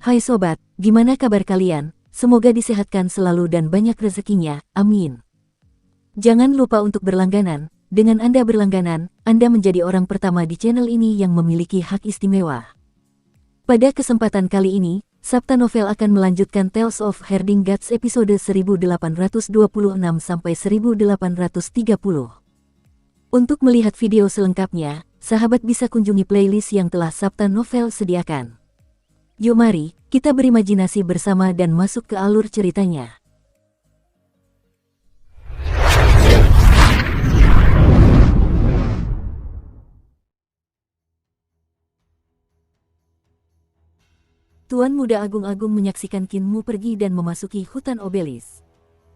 Hai sobat, gimana kabar kalian? Semoga disehatkan selalu dan banyak rezekinya, amin. Jangan lupa untuk berlangganan. Dengan Anda berlangganan, Anda menjadi orang pertama di channel ini yang memiliki hak istimewa. Pada kesempatan kali ini, Sabta Novel akan melanjutkan Tales of Herding Gods episode 1826-1830. Untuk melihat video selengkapnya, sahabat bisa kunjungi playlist yang telah Sabta Novel sediakan. Yuk mari, kita berimajinasi bersama dan masuk ke alur ceritanya. Tuan Muda Agung-Agung menyaksikan Kinmu pergi dan memasuki hutan obelis.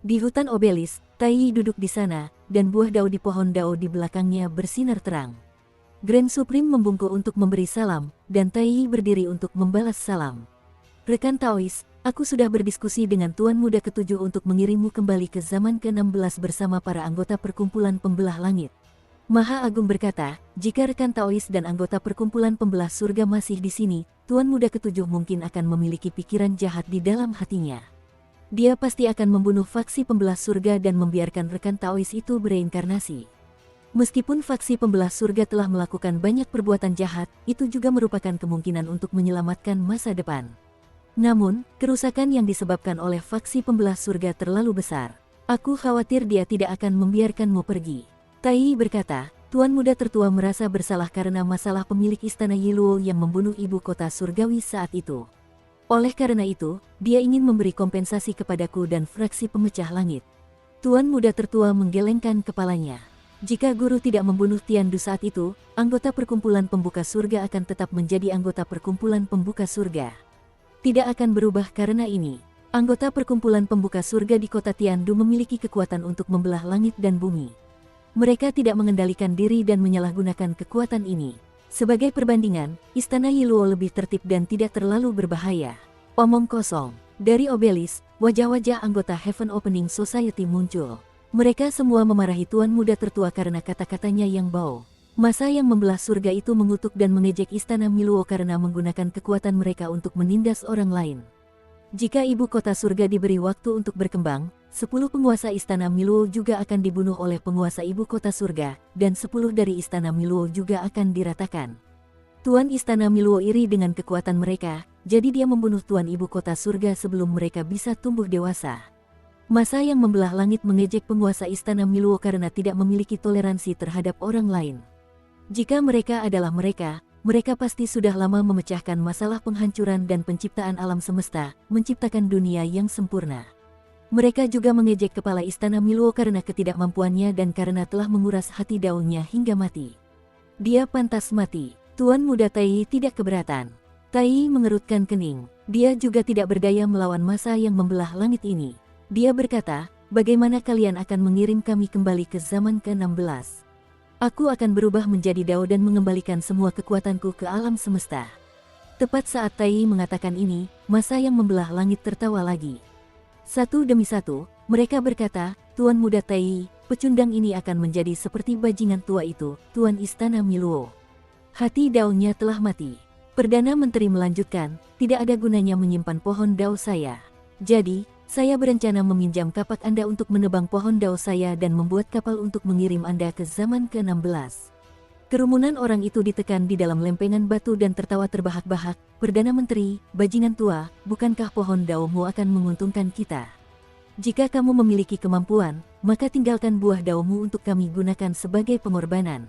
Di hutan obelis, Tai duduk di sana, dan buah dao di pohon dao di belakangnya bersinar terang. Grand Supreme membungkuk untuk memberi salam, dan Tai berdiri untuk membalas salam. Rekan Taois, aku sudah berdiskusi dengan Tuan Muda ke-7 untuk mengirimmu kembali ke zaman ke-16 bersama para anggota perkumpulan pembelah langit. Maha Agung berkata, jika rekan Taois dan anggota perkumpulan pembelah surga masih di sini, Tuan Muda ke-7 mungkin akan memiliki pikiran jahat di dalam hatinya. Dia pasti akan membunuh faksi pembelah surga dan membiarkan rekan Taois itu bereinkarnasi. Meskipun faksi pembelah surga telah melakukan banyak perbuatan jahat, itu juga merupakan kemungkinan untuk menyelamatkan masa depan. Namun, kerusakan yang disebabkan oleh faksi pembelah surga terlalu besar. Aku khawatir dia tidak akan membiarkanmu pergi. Tai berkata, Tuan Muda tertua merasa bersalah karena masalah pemilik istana Yiluo yang membunuh ibu kota surgawi saat itu. Oleh karena itu, dia ingin memberi kompensasi kepadaku dan fraksi pemecah langit. Tuan Muda tertua menggelengkan kepalanya. Jika guru tidak membunuh Tiandu saat itu, anggota perkumpulan pembuka surga akan tetap menjadi anggota perkumpulan pembuka surga. Tidak akan berubah karena ini. Anggota perkumpulan pembuka surga di kota Tiandu memiliki kekuatan untuk membelah langit dan bumi. Mereka tidak mengendalikan diri dan menyalahgunakan kekuatan ini. Sebagai perbandingan, istana Yiluo lebih tertib dan tidak terlalu berbahaya. Omong kosong. Dari obelis, wajah-wajah anggota Heaven Opening Society muncul. Mereka semua memarahi Tuan Muda tertua karena kata-katanya yang bau. Masa yang membelah surga itu mengutuk dan mengejek istana Miluo karena menggunakan kekuatan mereka untuk menindas orang lain. Jika ibu kota surga diberi waktu untuk berkembang, 10 penguasa istana Miluo juga akan dibunuh oleh penguasa ibu kota surga, dan 10 dari istana Miluo juga akan diratakan. Tuan istana Miluo iri dengan kekuatan mereka, jadi dia membunuh tuan ibu kota surga sebelum mereka bisa tumbuh dewasa. Masa yang membelah langit mengejek penguasa istana Miluo karena tidak memiliki toleransi terhadap orang lain. Jika mereka adalah mereka pasti sudah lama memecahkan masalah penghancuran dan penciptaan alam semesta, menciptakan dunia yang sempurna. Mereka juga mengejek kepala istana Miluo karena ketidakmampuannya dan karena telah menguras hati daunnya hingga mati. Dia pantas mati. Tuan Muda Tai tidak keberatan. Tai mengerutkan kening. Dia juga tidak berdaya melawan masa yang membelah langit ini. Dia berkata, bagaimana kalian akan mengirim kami kembali ke zaman ke-16? Aku akan berubah menjadi dao dan mengembalikan semua kekuatanku ke alam semesta. Tepat saat Tai mengatakan ini, masa yang membelah langit tertawa lagi. Satu demi satu, mereka berkata, Tuan Muda Tai, pecundang ini akan menjadi seperti bajingan tua itu, Tuan Istana Miluo. Hati daunnya telah mati. Perdana Menteri melanjutkan, tidak ada gunanya menyimpan pohon dao saya. Jadi, saya berencana meminjam kapak Anda untuk menebang pohon dao saya dan membuat kapal untuk mengirim Anda ke zaman ke-16. Kerumunan orang itu ditekan di dalam lempengan batu dan tertawa terbahak-bahak. Perdana Menteri, bajingan tua, bukankah pohon daomu akan menguntungkan kita? Jika kamu memiliki kemampuan, maka tinggalkan buah daomu untuk kami gunakan sebagai pengorbanan.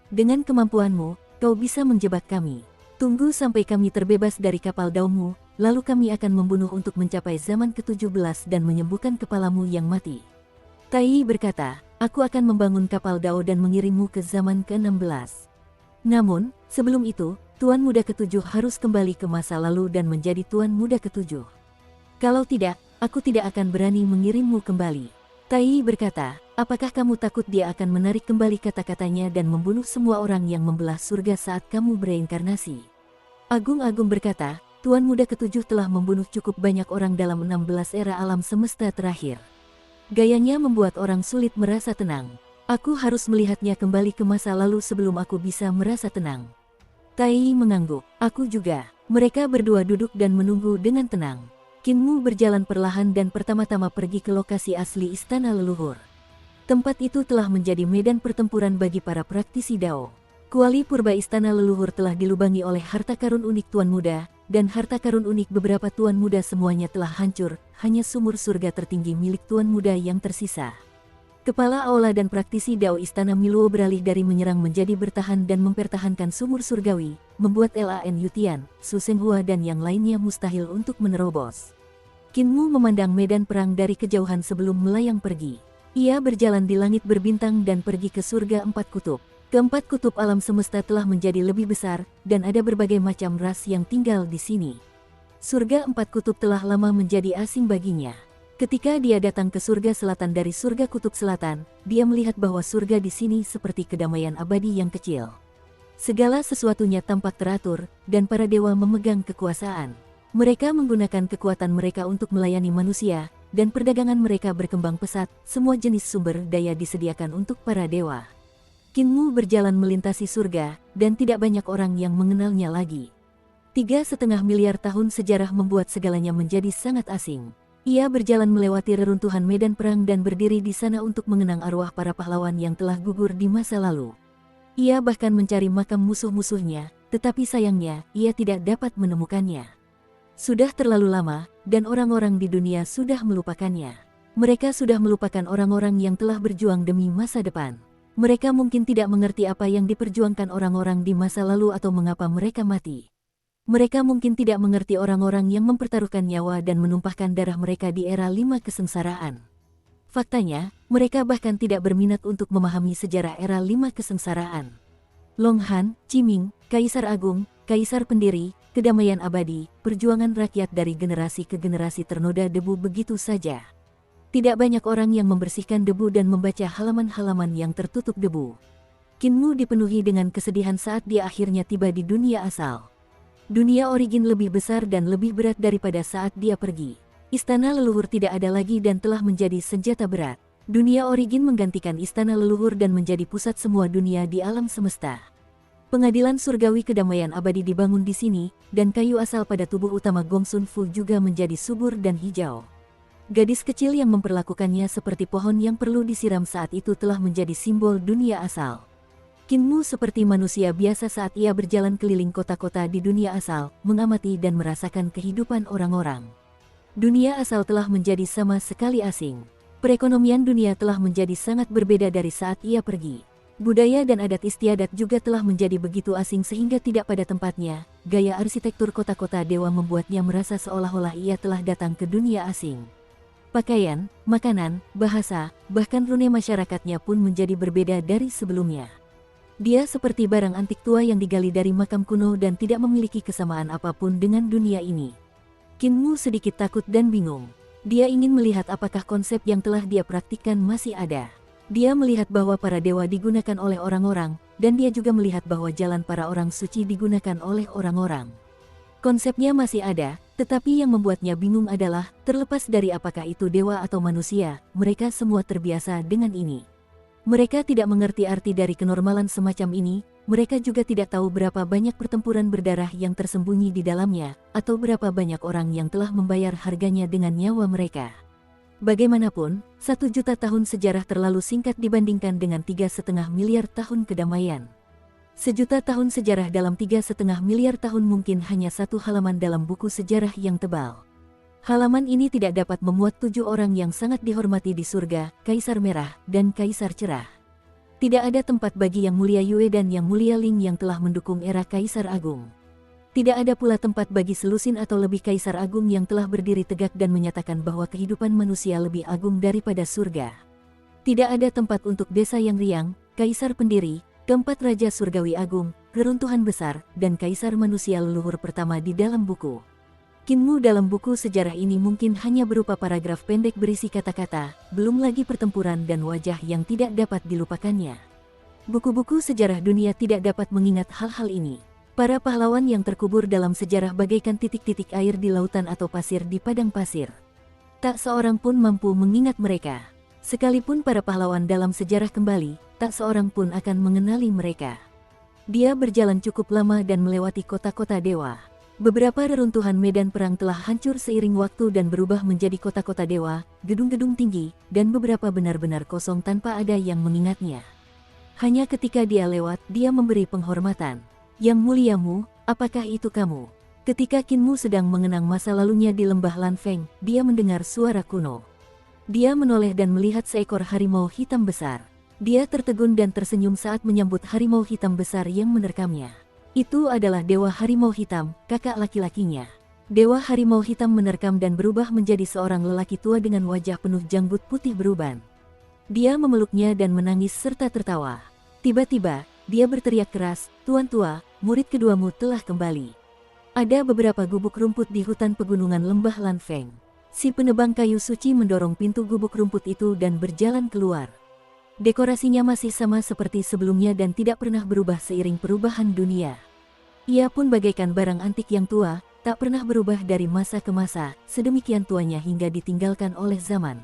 Dengan kemampuanmu, kau bisa menjebak kami. Tunggu sampai kami terbebas dari kapal daomu, lalu kami akan membunuh untuk mencapai zaman ke-17 dan menyembuhkan kepalamu yang mati. Tai berkata, aku akan membangun kapal dao dan mengirimmu ke zaman ke-16. Namun, sebelum itu, Tuan Muda ke-7 harus kembali ke masa lalu dan menjadi Tuan Muda ke-7. Kalau tidak, aku tidak akan berani mengirimmu kembali. Tai berkata, apakah kamu takut dia akan menarik kembali kata-katanya dan membunuh semua orang yang membelah surga saat kamu bereinkarnasi? Agung-Agung berkata, Tuan Muda ke-7 telah membunuh cukup banyak orang dalam 16 era alam semesta terakhir. Gayanya membuat orang sulit merasa tenang. Aku harus melihatnya kembali ke masa lalu sebelum aku bisa merasa tenang. Tai Yi mengangguk. Aku juga. Mereka berdua duduk dan menunggu dengan tenang. Qin Mu berjalan perlahan dan pertama-tama pergi ke lokasi asli istana leluhur. Tempat itu telah menjadi medan pertempuran bagi para praktisi Dao. Kuali purba istana leluhur telah dilubangi oleh harta karun unik Tuan Muda, dan harta karun unik beberapa Tuan Muda semuanya telah hancur, hanya sumur surga tertinggi milik Tuan Muda yang tersisa. Kepala aula dan praktisi Dao Istana Miluo beralih dari menyerang menjadi bertahan dan mempertahankan sumur surgawi, membuat Lan Yutian, Su Senghua dan yang lainnya mustahil untuk menerobos. Qin Mu memandang medan perang dari kejauhan sebelum melayang pergi. Ia berjalan di langit berbintang dan pergi ke surga empat kutub. Keempat kutub alam semesta telah menjadi lebih besar, dan ada berbagai macam ras yang tinggal di sini. Surga empat kutub telah lama menjadi asing baginya. Ketika dia datang ke surga selatan dari surga kutub selatan, dia melihat bahwa surga di sini seperti kedamaian abadi yang kecil. Segala sesuatunya tampak teratur, dan para dewa memegang kekuasaan. Mereka menggunakan kekuatan mereka untuk melayani manusia, dan perdagangan mereka berkembang pesat, semua jenis sumber daya disediakan untuk para dewa. Qin Mu berjalan melintasi surga, dan tidak banyak orang yang mengenalnya lagi. 3,5 miliar tahun sejarah membuat segalanya menjadi sangat asing. Ia berjalan melewati reruntuhan medan perang dan berdiri di sana untuk mengenang arwah para pahlawan yang telah gugur di masa lalu. Ia bahkan mencari makam musuh-musuhnya, tetapi sayangnya, ia tidak dapat menemukannya. Sudah terlalu lama, dan orang-orang di dunia sudah melupakannya. Mereka sudah melupakan orang-orang yang telah berjuang demi masa depan. Mereka mungkin tidak mengerti apa yang diperjuangkan orang-orang di masa lalu atau mengapa mereka mati. Mereka mungkin tidak mengerti orang-orang yang mempertaruhkan nyawa dan menumpahkan darah mereka di era 5 kesengsaraan. Faktanya, mereka bahkan tidak berminat untuk memahami sejarah era 5 kesengsaraan. Long Han, Qiming, Kaisar Agung, Kaisar Pendiri, kedamaian abadi, perjuangan rakyat dari generasi ke generasi ternoda debu begitu saja. Tidak banyak orang yang membersihkan debu dan membaca halaman-halaman yang tertutup debu. Qin Mu dipenuhi dengan kesedihan saat dia akhirnya tiba di dunia asal. Dunia origin lebih besar dan lebih berat daripada saat dia pergi. Istana leluhur tidak ada lagi dan telah menjadi senjata berat. Dunia origin menggantikan istana leluhur dan menjadi pusat semua dunia di alam semesta. Pengadilan surgawi kedamaian abadi dibangun di sini, dan kayu asal pada tubuh utama Gong Sun Fu juga menjadi subur dan hijau. Gadis kecil yang memperlakukannya seperti pohon yang perlu disiram saat itu telah menjadi simbol dunia asal. Qin Mu seperti manusia biasa saat ia berjalan keliling kota-kota di dunia asal, mengamati dan merasakan kehidupan orang-orang. Dunia asal telah menjadi sama sekali asing. Perekonomian dunia telah menjadi sangat berbeda dari saat ia pergi. Budaya dan adat istiadat juga telah menjadi begitu asing sehingga tidak pada tempatnya. Gaya arsitektur kota-kota dewa membuatnya merasa seolah-olah ia telah datang ke dunia asing. Pakaian, makanan, bahasa, bahkan rune masyarakatnya pun menjadi berbeda dari sebelumnya. Dia seperti barang antik tua yang digali dari makam kuno dan tidak memiliki kesamaan apapun dengan dunia ini. Qin Mu sedikit takut dan bingung. Dia ingin melihat apakah konsep yang telah dia praktikkan masih ada. Dia melihat bahwa para dewa digunakan oleh orang-orang, dan dia juga melihat bahwa jalan para orang suci digunakan oleh orang-orang. Konsepnya masih ada, tetapi yang membuatnya bingung adalah, terlepas dari apakah itu dewa atau manusia, mereka semua terbiasa dengan ini. Mereka tidak mengerti arti dari kenormalan semacam ini, mereka juga tidak tahu berapa banyak pertempuran berdarah yang tersembunyi di dalamnya, atau berapa banyak orang yang telah membayar harganya dengan nyawa mereka. Bagaimanapun, 1 juta tahun sejarah terlalu singkat dibandingkan dengan 3,5 miliar tahun kedamaian. 1 juta tahun sejarah dalam 3,5 miliar tahun mungkin hanya satu halaman dalam buku sejarah yang tebal. Halaman ini tidak dapat memuat 7 orang yang sangat dihormati di surga, Kaisar Merah, dan Kaisar Cerah. Tidak ada tempat bagi Yang Mulia Yue dan Yang Mulia Ling yang telah mendukung era Kaisar Agung. Tidak ada pula tempat bagi selusin atau lebih Kaisar Agung yang telah berdiri tegak dan menyatakan bahwa kehidupan manusia lebih agung daripada surga. Tidak ada tempat untuk desa yang riang, Kaisar Pendiri, keempat Raja Surgawi Agung, reruntuhan besar, dan Kaisar Manusia leluhur pertama di dalam buku. Qin Mu dalam buku sejarah ini mungkin hanya berupa paragraf pendek berisi kata-kata, belum lagi pertempuran dan wajah yang tidak dapat dilupakannya. Buku-buku sejarah dunia tidak dapat mengingat hal-hal ini. Para pahlawan yang terkubur dalam sejarah bagaikan titik-titik air di lautan atau pasir di padang pasir. Tak seorang pun mampu mengingat mereka. Sekalipun para pahlawan dalam sejarah kembali, tak seorang pun akan mengenali mereka. Dia berjalan cukup lama dan melewati kota-kota dewa. Beberapa reruntuhan medan perang telah hancur seiring waktu dan berubah menjadi kota-kota dewa, gedung-gedung tinggi, dan beberapa benar-benar kosong tanpa ada yang mengingatnya. Hanya ketika dia lewat, dia memberi penghormatan. Yang muliamu, apakah itu kamu? Ketika Qin Mu sedang mengenang masa lalunya di lembah Lanfeng, dia mendengar suara kuno. Dia menoleh dan melihat seekor harimau hitam besar. Dia tertegun dan tersenyum saat menyambut harimau hitam besar yang menerkamnya. Itu adalah Dewa Harimau Hitam, kakak laki-lakinya. Dewa Harimau Hitam menerkam dan berubah menjadi seorang lelaki tua dengan wajah penuh janggut putih beruban. Dia memeluknya dan menangis serta tertawa. Tiba-tiba, dia berteriak keras, "Tuan tua, murid keduamu telah kembali." Ada beberapa gubuk rumput di hutan pegunungan lembah Lanfeng. Si penebang kayu suci mendorong pintu gubuk rumput itu dan berjalan keluar. Dekorasinya masih sama seperti sebelumnya dan tidak pernah berubah seiring perubahan dunia. Ia pun bagaikan barang antik yang tua, tak pernah berubah dari masa ke masa, sedemikian tuanya hingga ditinggalkan oleh zaman.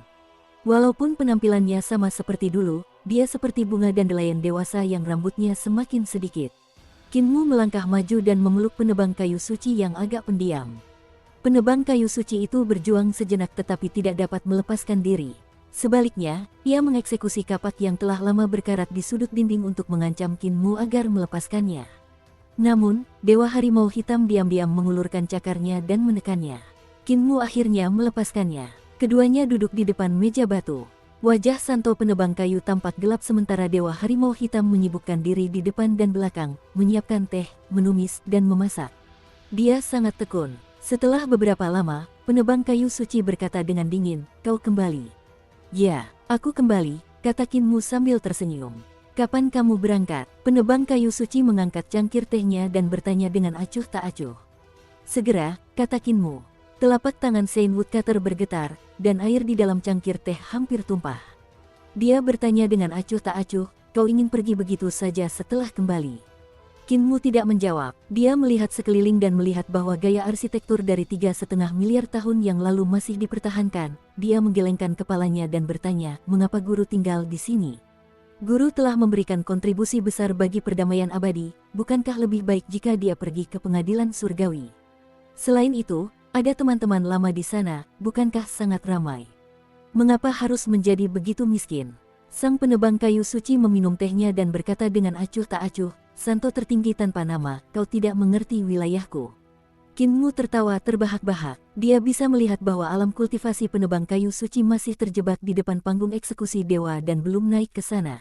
Walaupun penampilannya sama seperti dulu, dia seperti bunga dandelion dewasa yang rambutnya semakin sedikit. Qin Mu melangkah maju dan memeluk penebang kayu suci yang agak pendiam. Penebang kayu suci itu berjuang sejenak tetapi tidak dapat melepaskan diri. Sebaliknya, ia mengeksekusi kapak yang telah lama berkarat di sudut dinding untuk mengancam Qin Mu agar melepaskannya. Namun, Dewa Harimau Hitam diam-diam mengulurkan cakarnya dan menekannya. Qin Mu akhirnya melepaskannya. Keduanya duduk di depan meja batu. Wajah Santo penebang kayu tampak gelap sementara Dewa Harimau Hitam menyibukkan diri di depan dan belakang, menyiapkan teh, menumis, dan memasak. Dia sangat tekun. Setelah beberapa lama, penebang kayu suci berkata dengan dingin, "Kau kembali." "Ya, aku kembali," kata Qin Mu sambil tersenyum. "Kapan kamu berangkat?" Penebang kayu suci mengangkat cangkir tehnya dan bertanya dengan acuh tak acuh. "Segera," kata Qin Mu. Telapak tangan Sein Woodcutter bergetar, dan air di dalam cangkir teh hampir tumpah. Dia bertanya dengan acuh tak acuh, "Kau ingin pergi begitu saja setelah kembali?" Qin Mu tidak menjawab. Dia melihat sekeliling dan melihat bahwa gaya arsitektur dari 3,5 miliar tahun yang lalu masih dipertahankan. Dia menggelengkan kepalanya dan bertanya, "Mengapa guru tinggal di sini?" "Guru telah memberikan kontribusi besar bagi perdamaian abadi, bukankah lebih baik jika dia pergi ke pengadilan surgawi? Selain itu, ada teman-teman lama di sana, bukankah sangat ramai? Mengapa harus menjadi begitu miskin?" Sang penebang kayu suci meminum tehnya dan berkata dengan acuh tak acuh, "Santo tertinggi tanpa nama, kau tidak mengerti wilayahku." Qin Mu tertawa terbahak-bahak. Dia bisa melihat bahwa alam kultivasi penebang kayu suci masih terjebak di depan panggung eksekusi dewa dan belum naik ke sana.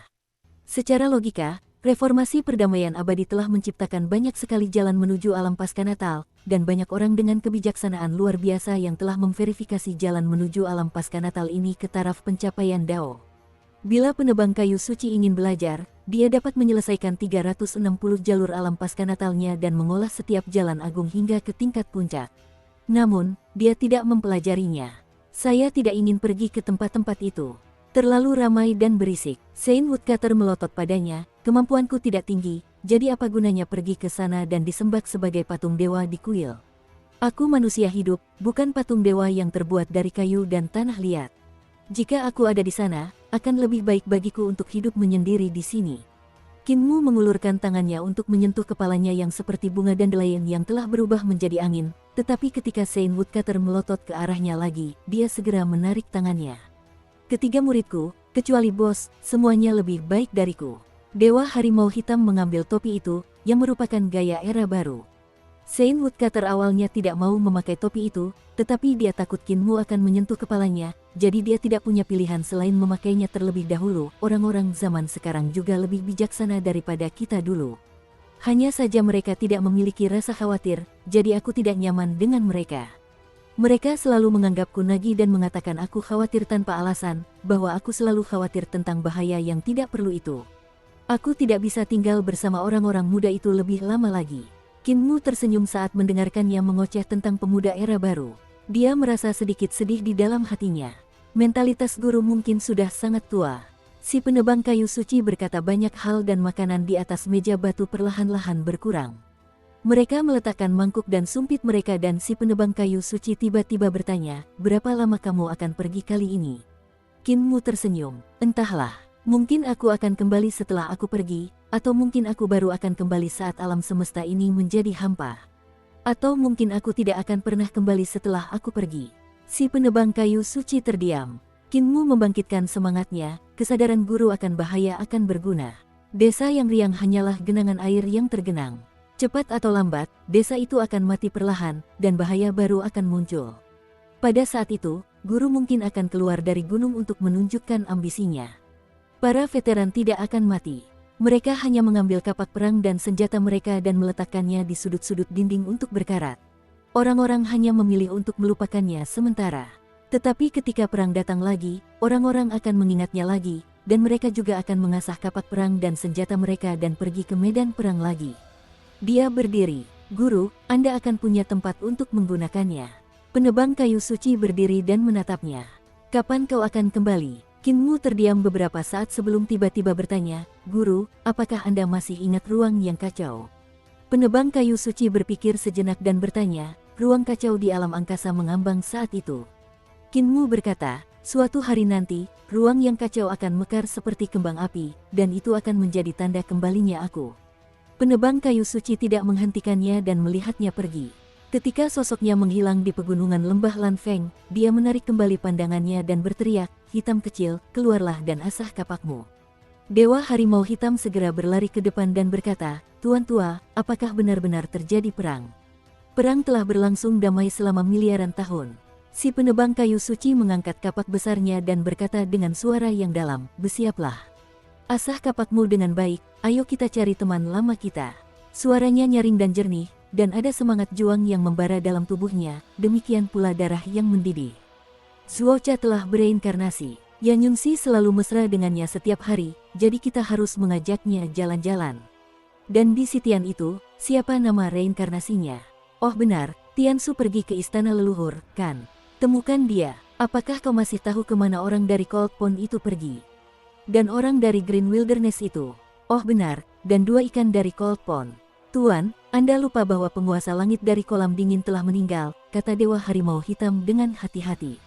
Secara logika, reformasi perdamaian abadi telah menciptakan banyak sekali jalan menuju alam pasca Natal, dan banyak orang dengan kebijaksanaan luar biasa yang telah memverifikasi jalan menuju alam pasca Natal ini ke taraf pencapaian Dao. Bila penebang kayu suci ingin belajar, dia dapat menyelesaikan 360 jalur alam pasca Natalnya dan mengolah setiap jalan agung hingga ke tingkat puncak. Namun, dia tidak mempelajarinya. "Saya tidak ingin pergi ke tempat-tempat itu. Terlalu ramai dan berisik." Sein Woodcutter melotot padanya, "Kemampuanku tidak tinggi, jadi apa gunanya pergi ke sana dan disembah sebagai patung dewa di kuil? Aku manusia hidup, bukan patung dewa yang terbuat dari kayu dan tanah liat. Jika aku ada di sana, akan lebih baik bagiku untuk hidup menyendiri di sini." Qin Mu mengulurkan tangannya untuk menyentuh kepalanya yang seperti bunga dandelion yang telah berubah menjadi angin, tetapi ketika Sein Woodcutter melotot ke arahnya lagi, dia segera menarik tangannya. "Ketiga muridku, kecuali bos, semuanya lebih baik dariku." Dewa Harimau Hitam mengambil topi itu, yang merupakan gaya era baru. Sein Woodcutter awalnya tidak mau memakai topi itu, tetapi dia takut Qin Mu akan menyentuh kepalanya, jadi dia tidak punya pilihan selain memakainya terlebih dahulu. Orang-orang zaman sekarang juga lebih bijaksana daripada kita dulu. Hanya saja mereka tidak memiliki rasa khawatir, jadi aku tidak nyaman dengan mereka. Mereka selalu menganggapku nagi dan mengatakan aku khawatir tanpa alasan, bahwa aku selalu khawatir tentang bahaya yang tidak perlu itu. Aku tidak bisa tinggal bersama orang-orang muda itu lebih lama lagi. Qin Mu tersenyum saat mendengarkannya mengoceh tentang pemuda era baru. Dia merasa sedikit sedih di dalam hatinya. Mentalitas guru mungkin sudah sangat tua. Si penebang kayu suci berkata banyak hal dan makanan di atas meja batu perlahan-lahan berkurang. Mereka meletakkan mangkuk dan sumpit mereka dan si penebang kayu suci tiba-tiba bertanya, "Berapa lama kamu akan pergi kali ini?" Qin Mu tersenyum, "Entahlah." Mungkin aku akan kembali setelah aku pergi, atau mungkin aku baru akan kembali saat alam semesta ini menjadi hampa. Atau mungkin aku tidak akan pernah kembali setelah aku pergi. Si penebang kayu suci terdiam. Kinmu membangkitkan semangatnya, kesadaran guru akan bahaya akan berguna. Desa yang riang hanyalah genangan air yang tergenang. Cepat atau lambat, desa itu akan mati perlahan, dan bahaya baru akan muncul. Pada saat itu, guru mungkin akan keluar dari gunung untuk menunjukkan ambisinya. Para veteran tidak akan mati. Mereka hanya mengambil kapak perang dan senjata mereka dan meletakkannya di sudut-sudut dinding untuk berkarat. Orang-orang hanya memilih untuk melupakannya sementara. Tetapi ketika perang datang lagi, orang-orang akan mengingatnya lagi, dan mereka juga akan mengasah kapak perang dan senjata mereka dan pergi ke medan perang lagi. Dia berdiri. Guru, Anda akan punya tempat untuk menggunakannya. Penebang kayu suci berdiri dan menatapnya. Kapan kau akan kembali? Kinmu terdiam beberapa saat sebelum tiba-tiba bertanya, Guru, apakah Anda masih ingat ruang yang kacau? Penebang kayu suci berpikir sejenak dan bertanya, ruang kacau di alam angkasa mengambang saat itu. Kinmu berkata, suatu hari nanti, ruang yang kacau akan mekar seperti kembang api, dan itu akan menjadi tanda kembalinya aku. Penebang kayu suci tidak menghentikannya dan melihatnya pergi. Ketika sosoknya menghilang di pegunungan lembah Lanfeng, dia menarik kembali pandangannya dan berteriak, hitam kecil, keluarlah dan asah kapakmu. Dewa Harimau Hitam segera berlari ke depan dan berkata, Tuan Tua, apakah benar-benar terjadi perang? Perang telah berlangsung damai selama miliaran tahun. Si penebang kayu suci mengangkat kapak besarnya dan berkata dengan suara yang dalam, bersiaplah. Asah kapakmu dengan baik, ayo kita cari teman lama kita. Suaranya nyaring dan jernih, dan ada semangat juang yang membara dalam tubuhnya, demikian pula darah yang mendidih. Zuocha telah bereinkarnasi. Yan Yunxi selalu mesra dengannya setiap hari, jadi kita harus mengajaknya jalan-jalan. Dan di sitian itu, siapa nama reinkarnasinya? Oh benar, Tiansu pergi ke istana leluhur, kan? Temukan dia. Apakah kau masih tahu kemana orang dari Cold Pond itu pergi? Dan orang dari Green Wilderness itu? Oh benar, dan 2 ikan dari Cold Pond. Tuan, Anda lupa bahwa penguasa langit dari kolam dingin telah meninggal, kata Dewa Harimau Hitam dengan hati-hati.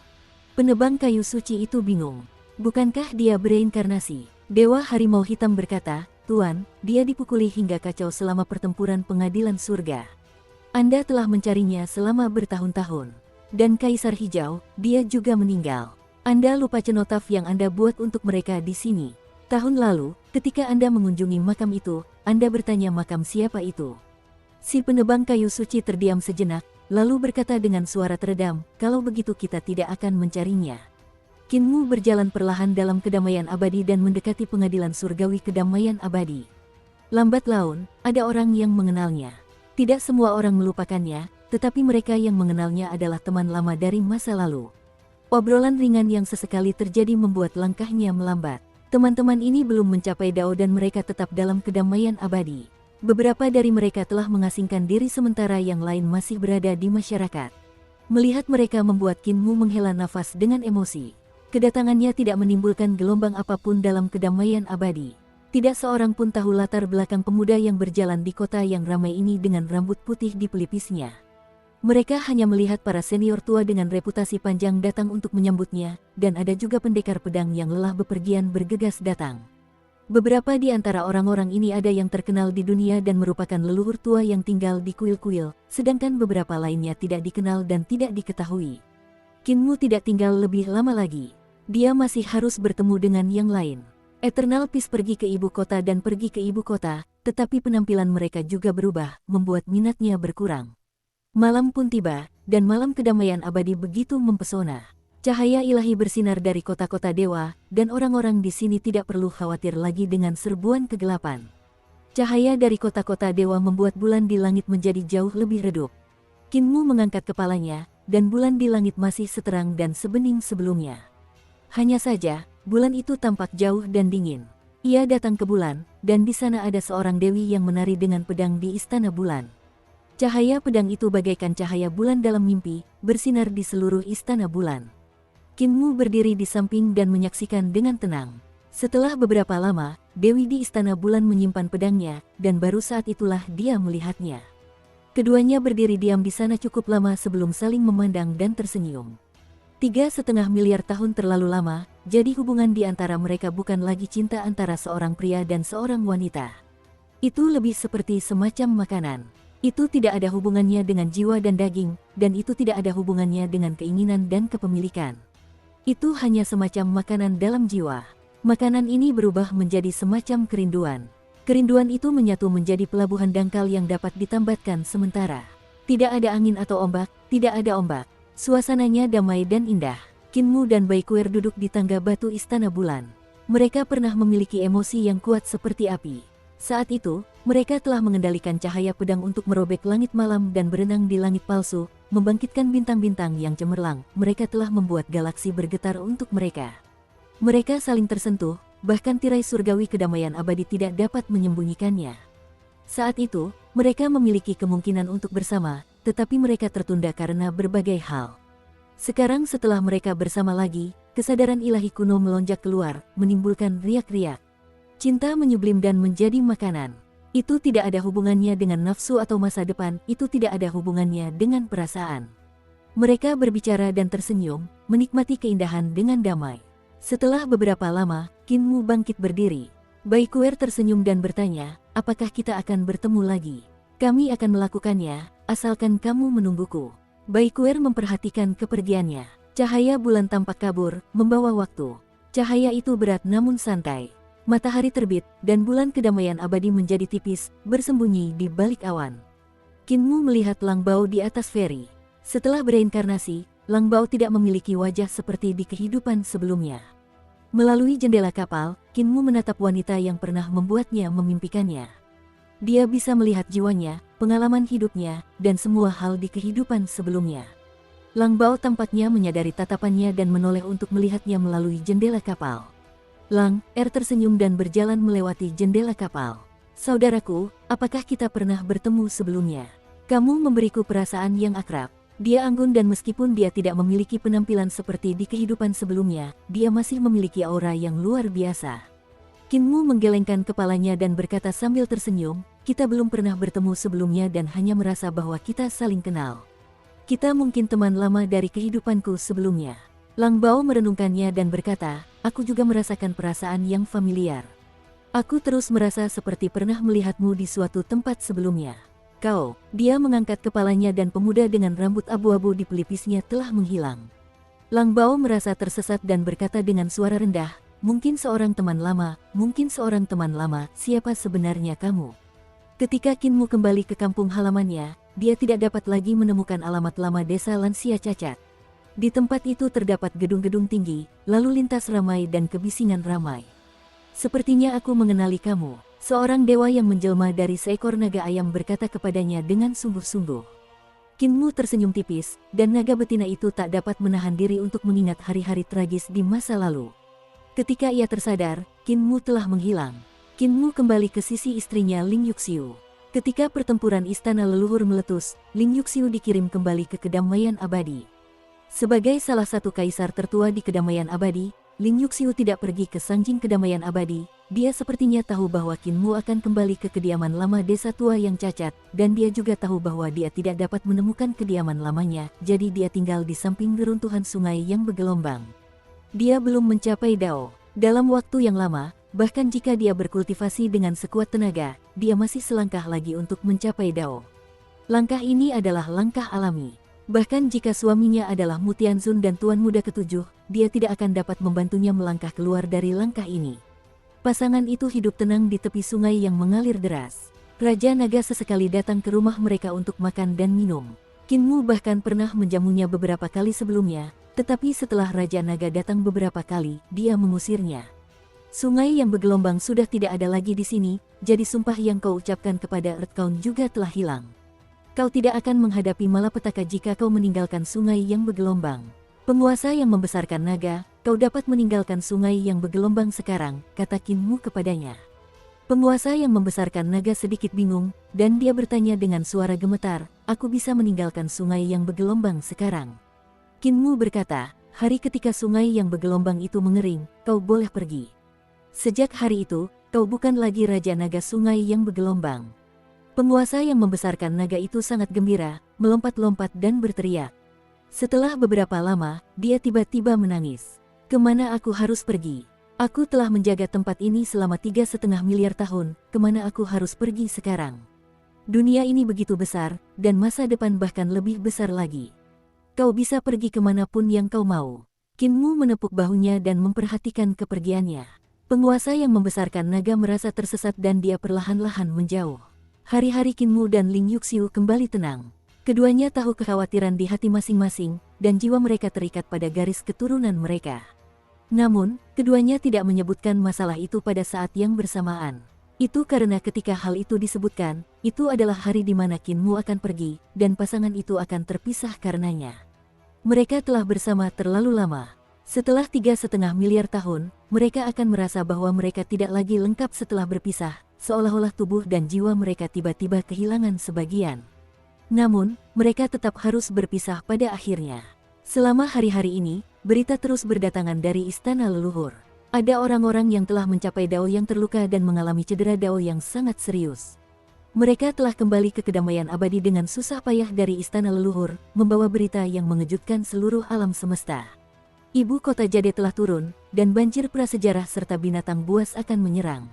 Penebang kayu suci itu bingung. Bukankah dia bereinkarnasi? Dewa Harimau Hitam berkata, Tuan, dia dipukuli hingga kacau selama pertempuran pengadilan surga. Anda telah mencarinya selama bertahun-tahun. Dan Kaisar Hijau, dia juga meninggal. Anda lupa cenotaf yang Anda buat untuk mereka di sini. Tahun lalu, ketika Anda mengunjungi makam itu, Anda bertanya makam siapa itu. Si penebang kayu suci terdiam sejenak, lalu berkata dengan suara teredam, kalau begitu kita tidak akan mencarinya. Kinmu berjalan perlahan dalam kedamaian abadi dan mendekati pengadilan surgawi kedamaian abadi. Lambat laun, ada orang yang mengenalnya. Tidak semua orang melupakannya, tetapi mereka yang mengenalnya adalah teman lama dari masa lalu. Obrolan ringan yang sesekali terjadi membuat langkahnya melambat. Teman-teman ini belum mencapai Dao dan mereka tetap dalam kedamaian abadi. Beberapa dari mereka telah mengasingkan diri sementara yang lain masih berada di masyarakat. Melihat mereka membuat Kinmu menghela nafas dengan emosi. Kedatangannya tidak menimbulkan gelombang apapun dalam kedamaian abadi. Tidak seorang pun tahu latar belakang pemuda yang berjalan di kota yang ramai ini dengan rambut putih di pelipisnya. Mereka hanya melihat para senior tua dengan reputasi panjang datang untuk menyambutnya, dan ada juga pendekar pedang yang lelah bepergian bergegas datang. Beberapa di antara orang-orang ini ada yang terkenal di dunia dan merupakan leluhur tua yang tinggal di kuil-kuil, sedangkan beberapa lainnya tidak dikenal dan tidak diketahui. Kinmu tidak tinggal lebih lama lagi. Dia masih harus bertemu dengan yang lain. Eternal Peace pergi ke ibu kota dan pergi ke ibu kota, tetapi penampilan mereka juga berubah, membuat minatnya berkurang. Malam pun tiba, dan malam kedamaian abadi begitu mempesona. Cahaya ilahi bersinar dari kota-kota dewa, dan orang-orang di sini tidak perlu khawatir lagi dengan serbuan kegelapan. Cahaya dari kota-kota dewa membuat bulan di langit menjadi jauh lebih redup. Kinmu mengangkat kepalanya, dan bulan di langit masih seterang dan sebening sebelumnya. Hanya saja, bulan itu tampak jauh dan dingin. Ia datang ke bulan, dan di sana ada seorang dewi yang menari dengan pedang di istana bulan. Cahaya pedang itu bagaikan cahaya bulan dalam mimpi, bersinar di seluruh istana bulan. Kinmu berdiri di samping dan menyaksikan dengan tenang. Setelah beberapa lama, Dewi di istana bulan menyimpan pedangnya, dan baru saat itulah dia melihatnya. Keduanya berdiri diam di sana cukup lama sebelum saling memandang dan tersenyum. 3,5 miliar tahun terlalu lama, jadi hubungan di antara mereka bukan lagi cinta antara seorang pria dan seorang wanita. Itu lebih seperti semacam makanan. Itu tidak ada hubungannya dengan jiwa dan daging, dan itu tidak ada hubungannya dengan keinginan dan kepemilikan. Itu hanya semacam makanan dalam jiwa. Makanan ini berubah menjadi semacam kerinduan. Kerinduan itu menyatu menjadi pelabuhan dangkal yang dapat ditambatkan sementara. Tidak ada angin atau ombak, tidak ada ombak. Suasananya damai dan indah. Kinmu dan Baikuer duduk di tangga batu Istana Bulan. Mereka pernah memiliki emosi yang kuat seperti api. Saat itu, mereka telah mengendalikan cahaya pedang untuk merobek langit malam dan berenang di langit palsu, membangkitkan bintang-bintang yang cemerlang. Mereka telah membuat galaksi bergetar untuk mereka. Mereka saling tersentuh, bahkan tirai surgawi kedamaian abadi tidak dapat menyembunyikannya. Saat itu, mereka memiliki kemungkinan untuk bersama, tetapi mereka tertunda karena berbagai hal. Sekarang setelah mereka bersama lagi, kesadaran ilahi kuno melonjak keluar, menimbulkan riak-riak. Cinta menyublim dan menjadi makanan. Itu tidak ada hubungannya dengan nafsu atau masa depan, itu tidak ada hubungannya dengan perasaan. Mereka berbicara dan tersenyum, menikmati keindahan dengan damai. Setelah beberapa lama, Kinmu bangkit berdiri. Baikuer tersenyum dan bertanya, apakah kita akan bertemu lagi? Kami akan melakukannya, asalkan kamu menungguku. Baikuer memperhatikan kepergiannya. Cahaya bulan tampak kabur, membawa waktu. Cahaya itu berat namun santai. Matahari terbit, dan bulan kedamaian abadi menjadi tipis, bersembunyi di balik awan. Kinmu melihat Lang Bao di atas feri. Setelah bereinkarnasi, Lang Bao tidak memiliki wajah seperti di kehidupan sebelumnya. Melalui jendela kapal, Kinmu menatap wanita yang pernah membuatnya memimpikannya. Dia bisa melihat jiwanya, pengalaman hidupnya, dan semua hal di kehidupan sebelumnya. Lang Bao tampaknya menyadari tatapannya dan menoleh untuk melihatnya melalui jendela kapal. Lang tersenyum dan berjalan melewati jendela kapal. Saudaraku, apakah kita pernah bertemu sebelumnya? Kamu memberiku perasaan yang akrab. Dia anggun dan meskipun dia tidak memiliki penampilan seperti di kehidupan sebelumnya, dia masih memiliki aura yang luar biasa. Kinmu menggelengkan kepalanya dan berkata sambil tersenyum, kita belum pernah bertemu sebelumnya dan hanya merasa bahwa kita saling kenal. Kita mungkin teman lama dari kehidupanku sebelumnya. Lang Bao merenungkannya dan berkata, aku juga merasakan perasaan yang familiar. Aku terus merasa seperti pernah melihatmu di suatu tempat sebelumnya. Kau, dia mengangkat kepalanya dan pemuda dengan rambut abu-abu di pelipisnya telah menghilang. Lang Bao merasa tersesat dan berkata dengan suara rendah, mungkin seorang teman lama, siapa sebenarnya kamu? Ketika Kinmu kembali ke kampung halamannya, dia tidak dapat lagi menemukan alamat lama desa lansia cacat. Di tempat itu terdapat gedung-gedung tinggi, lalu lintas ramai dan kebisingan ramai. Sepertinya aku mengenali kamu, seorang dewa yang menjelma dari seekor naga ayam berkata kepadanya dengan sungguh-sungguh. Kinmu tersenyum tipis, dan naga betina itu tak dapat menahan diri untuk mengingat hari-hari tragis di masa lalu. Ketika ia tersadar, Kinmu telah menghilang. Kinmu kembali ke sisi istrinya Ling Yuxiu. Ketika pertempuran istana leluhur meletus, Ling Yuxiu dikirim kembali ke kedamaian abadi. Sebagai salah satu kaisar tertua di kedamaian abadi, Ling Yuxiu tidak pergi ke Sangjing kedamaian abadi. Dia sepertinya tahu bahwa Kinmu akan kembali ke kediaman lama desa tua yang cacat, dan dia juga tahu bahwa dia tidak dapat menemukan kediaman lamanya, jadi dia tinggal di samping reruntuhan sungai yang bergelombang. Dia belum mencapai Dao. Dalam waktu yang lama, bahkan jika dia berkultivasi dengan sekuat tenaga, dia masih selangkah lagi untuk mencapai Dao. Langkah ini adalah langkah alami. Bahkan jika suaminya adalah Mu Tianzun dan Tuan Muda Ketujuh, dia tidak akan dapat membantunya melangkah keluar dari langkah ini. Pasangan itu hidup tenang di tepi sungai yang mengalir deras. Raja Naga sesekali datang ke rumah mereka untuk makan dan minum. Kinmu bahkan pernah menjamunya beberapa kali sebelumnya, tetapi setelah Raja Naga datang beberapa kali, dia mengusirnya. Sungai yang bergelombang sudah tidak ada lagi di sini, jadi sumpah yang kau ucapkan kepada Earth Count juga telah hilang. Kau tidak akan menghadapi malapetaka jika kau meninggalkan sungai yang bergelombang. Penguasa yang membesarkan naga, kau dapat meninggalkan sungai yang bergelombang sekarang, kata Kinmu kepadanya. Penguasa yang membesarkan naga sedikit bingung, dan dia bertanya dengan suara gemetar, aku bisa meninggalkan sungai yang bergelombang sekarang. Kinmu berkata, hari ketika sungai yang bergelombang itu mengering, kau boleh pergi. Sejak hari itu, kau bukan lagi Raja Naga Sungai yang bergelombang. Penguasa yang membesarkan naga itu sangat gembira, melompat-lompat dan berteriak. Setelah beberapa lama, dia tiba-tiba menangis. Kemana aku harus pergi? Aku telah menjaga tempat ini selama 3,5 miliar tahun, kemana aku harus pergi sekarang? Dunia ini begitu besar, dan masa depan bahkan lebih besar lagi. Kau bisa pergi kemanapun yang kau mau. Qin Mu menepuk bahunya dan memperhatikan kepergiannya. Penguasa yang membesarkan naga merasa tersesat dan dia perlahan-lahan menjauh. Hari-hari Qin Mu dan Ling Yuxiu kembali tenang. Keduanya tahu kekhawatiran di hati masing-masing, dan jiwa mereka terikat pada garis keturunan mereka. Namun, keduanya tidak menyebutkan masalah itu pada saat yang bersamaan. Itu karena ketika hal itu disebutkan, itu adalah hari di mana Qin Mu akan pergi, dan pasangan itu akan terpisah karenanya. Mereka telah bersama terlalu lama. Setelah 3,5 miliar tahun, mereka akan merasa bahwa mereka tidak lagi lengkap setelah berpisah, seolah-olah tubuh dan jiwa mereka tiba-tiba kehilangan sebagian. Namun, mereka tetap harus berpisah pada akhirnya. Selama hari-hari ini, berita terus berdatangan dari istana leluhur. Ada orang-orang yang telah mencapai Dao yang terluka dan mengalami cedera Dao yang sangat serius. Mereka telah kembali ke kedamaian abadi dengan susah payah dari istana leluhur, membawa berita yang mengejutkan seluruh alam semesta. Ibu kota Jade telah turun, dan banjir prasejarah serta binatang buas akan menyerang.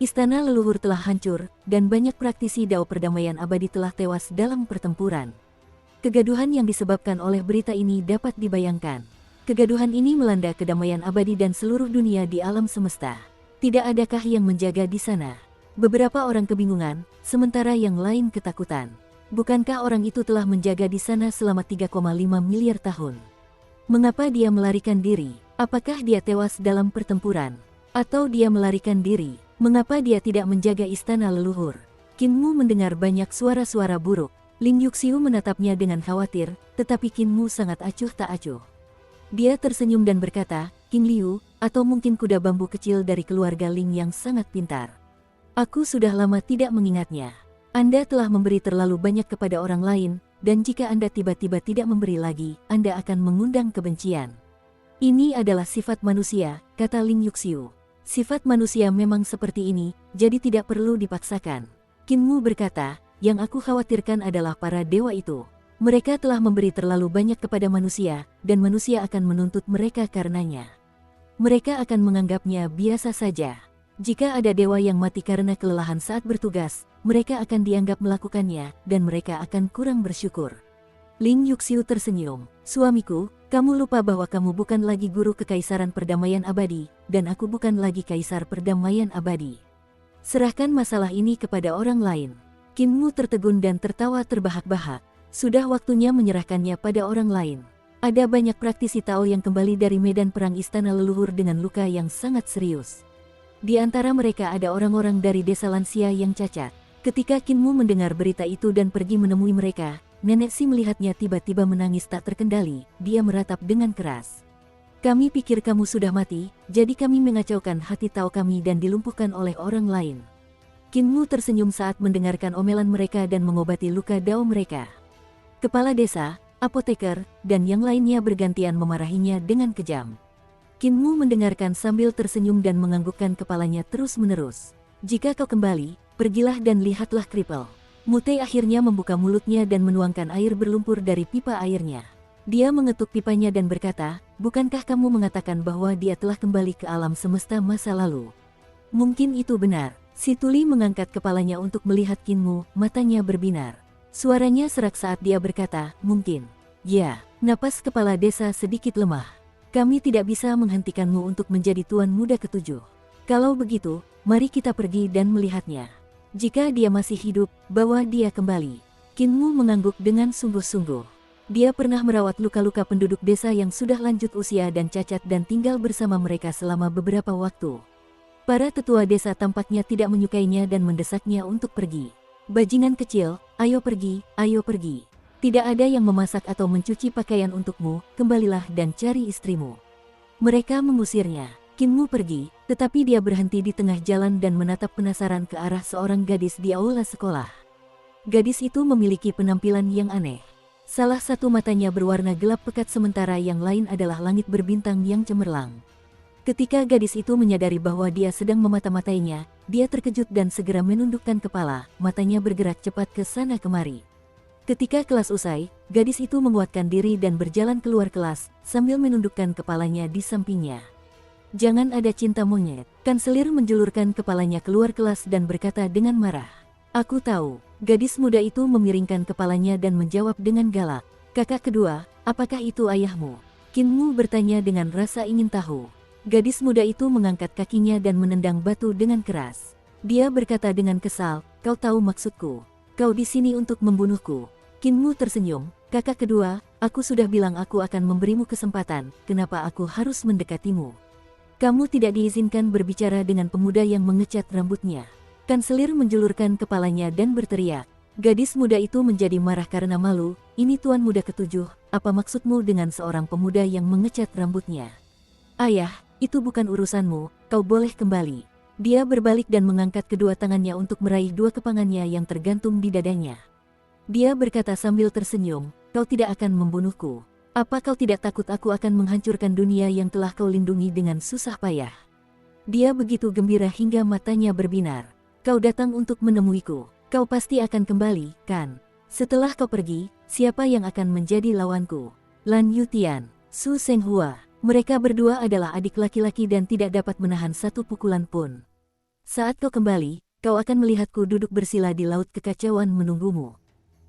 Istana leluhur telah hancur, dan banyak praktisi Dao perdamaian abadi telah tewas dalam pertempuran. Kegaduhan yang disebabkan oleh berita ini dapat dibayangkan. Kegaduhan ini melanda kedamaian abadi dan seluruh dunia di alam semesta. Tidak adakah yang menjaga di sana? Beberapa orang kebingungan, sementara yang lain ketakutan. Bukankah orang itu telah menjaga di sana selama 3,5 miliar tahun? Mengapa dia melarikan diri? Apakah dia tewas dalam pertempuran? Atau dia melarikan diri? Mengapa dia tidak menjaga istana leluhur? Qin Mu mendengar banyak suara-suara buruk. Ling Yuxiu menatapnya dengan khawatir, tetapi Qin Mu sangat acuh tak acuh. Dia tersenyum dan berkata, King Liu, atau mungkin kuda bambu kecil dari keluarga Ling yang sangat pintar. Aku sudah lama tidak mengingatnya. Anda telah memberi terlalu banyak kepada orang lain, dan jika Anda tiba-tiba tidak memberi lagi, Anda akan mengundang kebencian. Ini adalah sifat manusia, kata Ling Yuxiu. Sifat manusia memang seperti ini, jadi tidak perlu dipaksakan. Qin Mu berkata, yang aku khawatirkan adalah para dewa itu. Mereka telah memberi terlalu banyak kepada manusia, dan manusia akan menuntut mereka karenanya. Mereka akan menganggapnya biasa saja. Jika ada dewa yang mati karena kelelahan saat bertugas, mereka akan dianggap melakukannya, dan mereka akan kurang bersyukur. Ling Yuxiu tersenyum. Suamiku, kamu lupa bahwa kamu bukan lagi guru kekaisaran perdamaian abadi, dan aku bukan lagi kaisar perdamaian abadi. Serahkan masalah ini kepada orang lain. Qin Mu tertegun dan tertawa terbahak-bahak. Sudah waktunya menyerahkannya pada orang lain. Ada banyak praktisi Tao yang kembali dari medan perang istana leluhur dengan luka yang sangat serius. Di antara mereka ada orang-orang dari desa lansia yang cacat. Ketika Qin Mu mendengar berita itu dan pergi menemui mereka, Nenek Si melihatnya tiba-tiba menangis tak terkendali. Dia meratap dengan keras. Kami pikir kamu sudah mati, jadi kami mengacaukan hati Tao kami dan dilumpuhkan oleh orang lain. Qin Mu tersenyum saat mendengarkan omelan mereka dan mengobati luka Dao mereka. Kepala desa, apoteker, dan yang lainnya bergantian memarahinya dengan kejam. Qin Mu mendengarkan sambil tersenyum dan menganggukkan kepalanya terus-menerus. Jika kau kembali, pergilah dan lihatlah kripel. Mutei akhirnya membuka mulutnya dan menuangkan air berlumpur dari pipa airnya. Dia mengetuk pipanya dan berkata, bukankah kamu mengatakan bahwa dia telah kembali ke alam semesta masa lalu? Mungkin itu benar. Si tuli mengangkat kepalanya untuk melihat Qin Mu, matanya berbinar. Suaranya serak saat dia berkata, mungkin. Ya, napas kepala desa sedikit lemah. Kami tidak bisa menghentikanmu untuk menjadi tuan muda ketujuh. Kalau begitu, mari kita pergi dan melihatnya. Jika dia masih hidup, bawa dia kembali. Qin Mu mengangguk dengan sungguh-sungguh. Dia pernah merawat luka-luka penduduk desa yang sudah lanjut usia dan cacat dan tinggal bersama mereka selama beberapa waktu. Para tetua desa tampaknya tidak menyukainya dan mendesaknya untuk pergi. Bajingan kecil, ayo pergi, ayo pergi. Tidak ada yang memasak atau mencuci pakaian untukmu, kembalilah dan cari istrimu. Mereka mengusirnya. Qin Mu pergi, tetapi dia berhenti di tengah jalan dan menatap penasaran ke arah seorang gadis di aula sekolah. Gadis itu memiliki penampilan yang aneh. Salah satu matanya berwarna gelap pekat sementara yang lain adalah langit berbintang yang cemerlang. Ketika gadis itu menyadari bahwa dia sedang memata-matainya, dia terkejut dan segera menundukkan kepala, matanya bergerak cepat ke sana kemari. Ketika kelas usai, gadis itu menguatkan diri dan berjalan keluar kelas, sambil menundukkan kepalanya di sampingnya. Jangan ada cinta monyet. Kanselir menjulurkan kepalanya keluar kelas dan berkata dengan marah. Aku tahu. Gadis muda itu memiringkan kepalanya dan menjawab dengan galak. Kakak kedua, apakah itu ayahmu? Qin Mu bertanya dengan rasa ingin tahu. Gadis muda itu mengangkat kakinya dan menendang batu dengan keras. Dia berkata dengan kesal, kau tahu maksudku. Kau di sini untuk membunuhku. Qin Mu tersenyum, kakak kedua, aku sudah bilang aku akan memberimu kesempatan, kenapa aku harus mendekatimu? Kamu tidak diizinkan berbicara dengan pemuda yang mengecat rambutnya. Kanselir menjulurkan kepalanya dan berteriak. Gadis muda itu menjadi marah karena malu, ini tuan muda ketujuh, apa maksudmu dengan seorang pemuda yang mengecat rambutnya? Ayah, itu bukan urusanmu, kau boleh kembali. Dia berbalik dan mengangkat kedua tangannya untuk meraih dua kepangannya yang tergantung di dadanya. Dia berkata sambil tersenyum, kau tidak akan membunuhku. Apa kau tidak takut aku akan menghancurkan dunia yang telah kau lindungi dengan susah payah? Dia begitu gembira hingga matanya berbinar. Kau datang untuk menemuiku. Kau pasti akan kembali, kan? Setelah kau pergi, siapa yang akan menjadi lawanku? Lan Yutian, Su Senghua. Mereka berdua adalah adik laki-laki dan tidak dapat menahan satu pukulan pun. Saat kau kembali, kau akan melihatku duduk bersila di laut kekacauan menunggumu.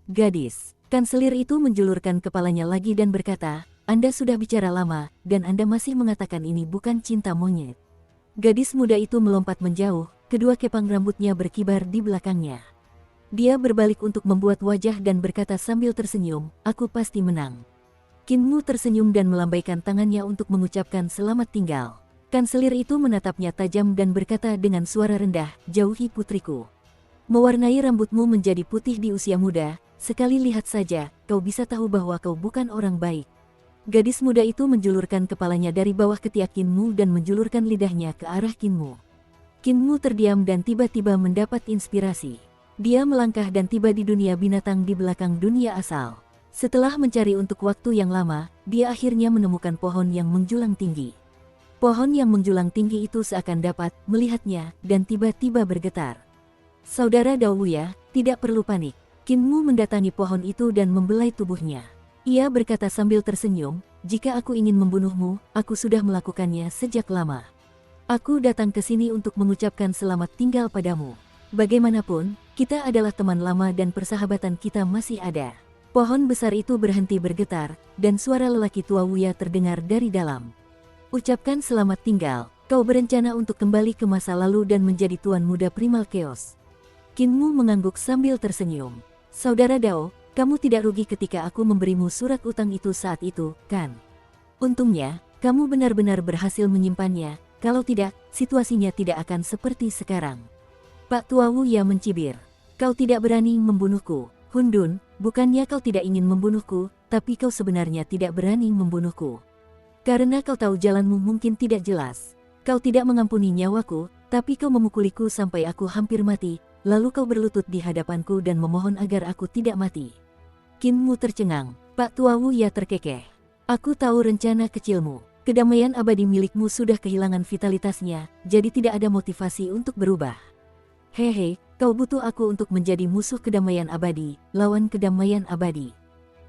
Gadis, kanselir itu menjulurkan kepalanya lagi dan berkata, Anda sudah bicara lama, dan Anda masih mengatakan ini bukan cinta monyet. Gadis muda itu melompat menjauh, kedua kepang rambutnya berkibar di belakangnya. Dia berbalik untuk membuat wajah dan berkata sambil tersenyum, aku pasti menang. Qin Mu tersenyum dan melambaikan tangannya untuk mengucapkan selamat tinggal. Kanselir itu menatapnya tajam dan berkata dengan suara rendah, jauhi putriku. Mewarnai rambutmu menjadi putih di usia muda, sekali lihat saja, kau bisa tahu bahwa kau bukan orang baik. Gadis muda itu menjulurkan kepalanya dari bawah ketiak Qin Mu dan menjulurkan lidahnya ke arah Qin Mu. Qin Mu terdiam dan tiba-tiba mendapat inspirasi. Dia melangkah dan tiba di dunia binatang di belakang dunia asal. Setelah mencari untuk waktu yang lama, dia akhirnya menemukan pohon yang menjulang tinggi. Pohon yang menjulang tinggi itu seakan dapat melihatnya dan tiba-tiba bergetar. Saudara Daoya, tidak perlu panik. Qin Mu mendatangi pohon itu dan membelai tubuhnya. Ia berkata sambil tersenyum, jika aku ingin membunuhmu, aku sudah melakukannya sejak lama. Aku datang ke sini untuk mengucapkan selamat tinggal padamu. Bagaimanapun, kita adalah teman lama dan persahabatan kita masih ada. Pohon besar itu berhenti bergetar, dan suara lelaki tua Wuya terdengar dari dalam. Ucapkan selamat tinggal, kau berencana untuk kembali ke masa lalu dan menjadi tuan muda Primal Chaos. Qin Mu mengangguk sambil tersenyum. Saudara Dao, kamu tidak rugi ketika aku memberimu surat utang itu saat itu, kan? Untungnya, kamu benar-benar berhasil menyimpannya, kalau tidak, situasinya tidak akan seperti sekarang. Pak Tua Wuya mencibir. Kau tidak berani membunuhku, Hundun, bukannya kau tidak ingin membunuhku, tapi kau sebenarnya tidak berani membunuhku. Karena kau tahu jalanmu mungkin tidak jelas. Kau tidak mengampuni nyawaku, tapi kau memukuliku sampai aku hampir mati, lalu kau berlutut di hadapanku dan memohon agar aku tidak mati. Qin Mu tercengang. Pak Tua Wuya terkekeh. Aku tahu rencana kecilmu. Kedamaian abadi milikmu sudah kehilangan vitalitasnya, jadi tidak ada motivasi untuk berubah. Hehe, kau butuh aku untuk menjadi musuh kedamaian abadi, lawan kedamaian abadi.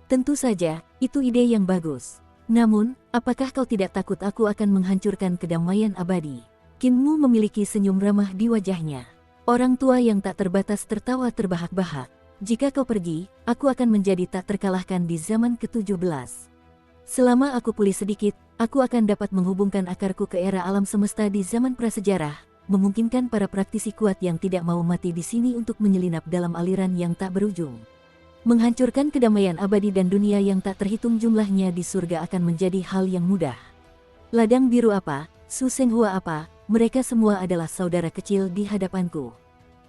Tentu saja, itu ide yang bagus. Namun, apakah kau tidak takut aku akan menghancurkan kedamaian abadi? Qin Mu memiliki senyum ramah di wajahnya. Orang tua yang tak terbatas tertawa terbahak-bahak. Jika kau pergi, aku akan menjadi tak terkalahkan di zaman ke-17. Selama aku pulih sedikit, aku akan dapat menghubungkan akarku ke era alam semesta di zaman prasejarah, memungkinkan para praktisi kuat yang tidak mau mati di sini untuk menyelinap dalam aliran yang tak berujung. Menghancurkan kedamaian abadi dan dunia yang tak terhitung jumlahnya di surga akan menjadi hal yang mudah. Ladang biru apa, Su Senghua apa, mereka semua adalah saudara kecil di hadapanku.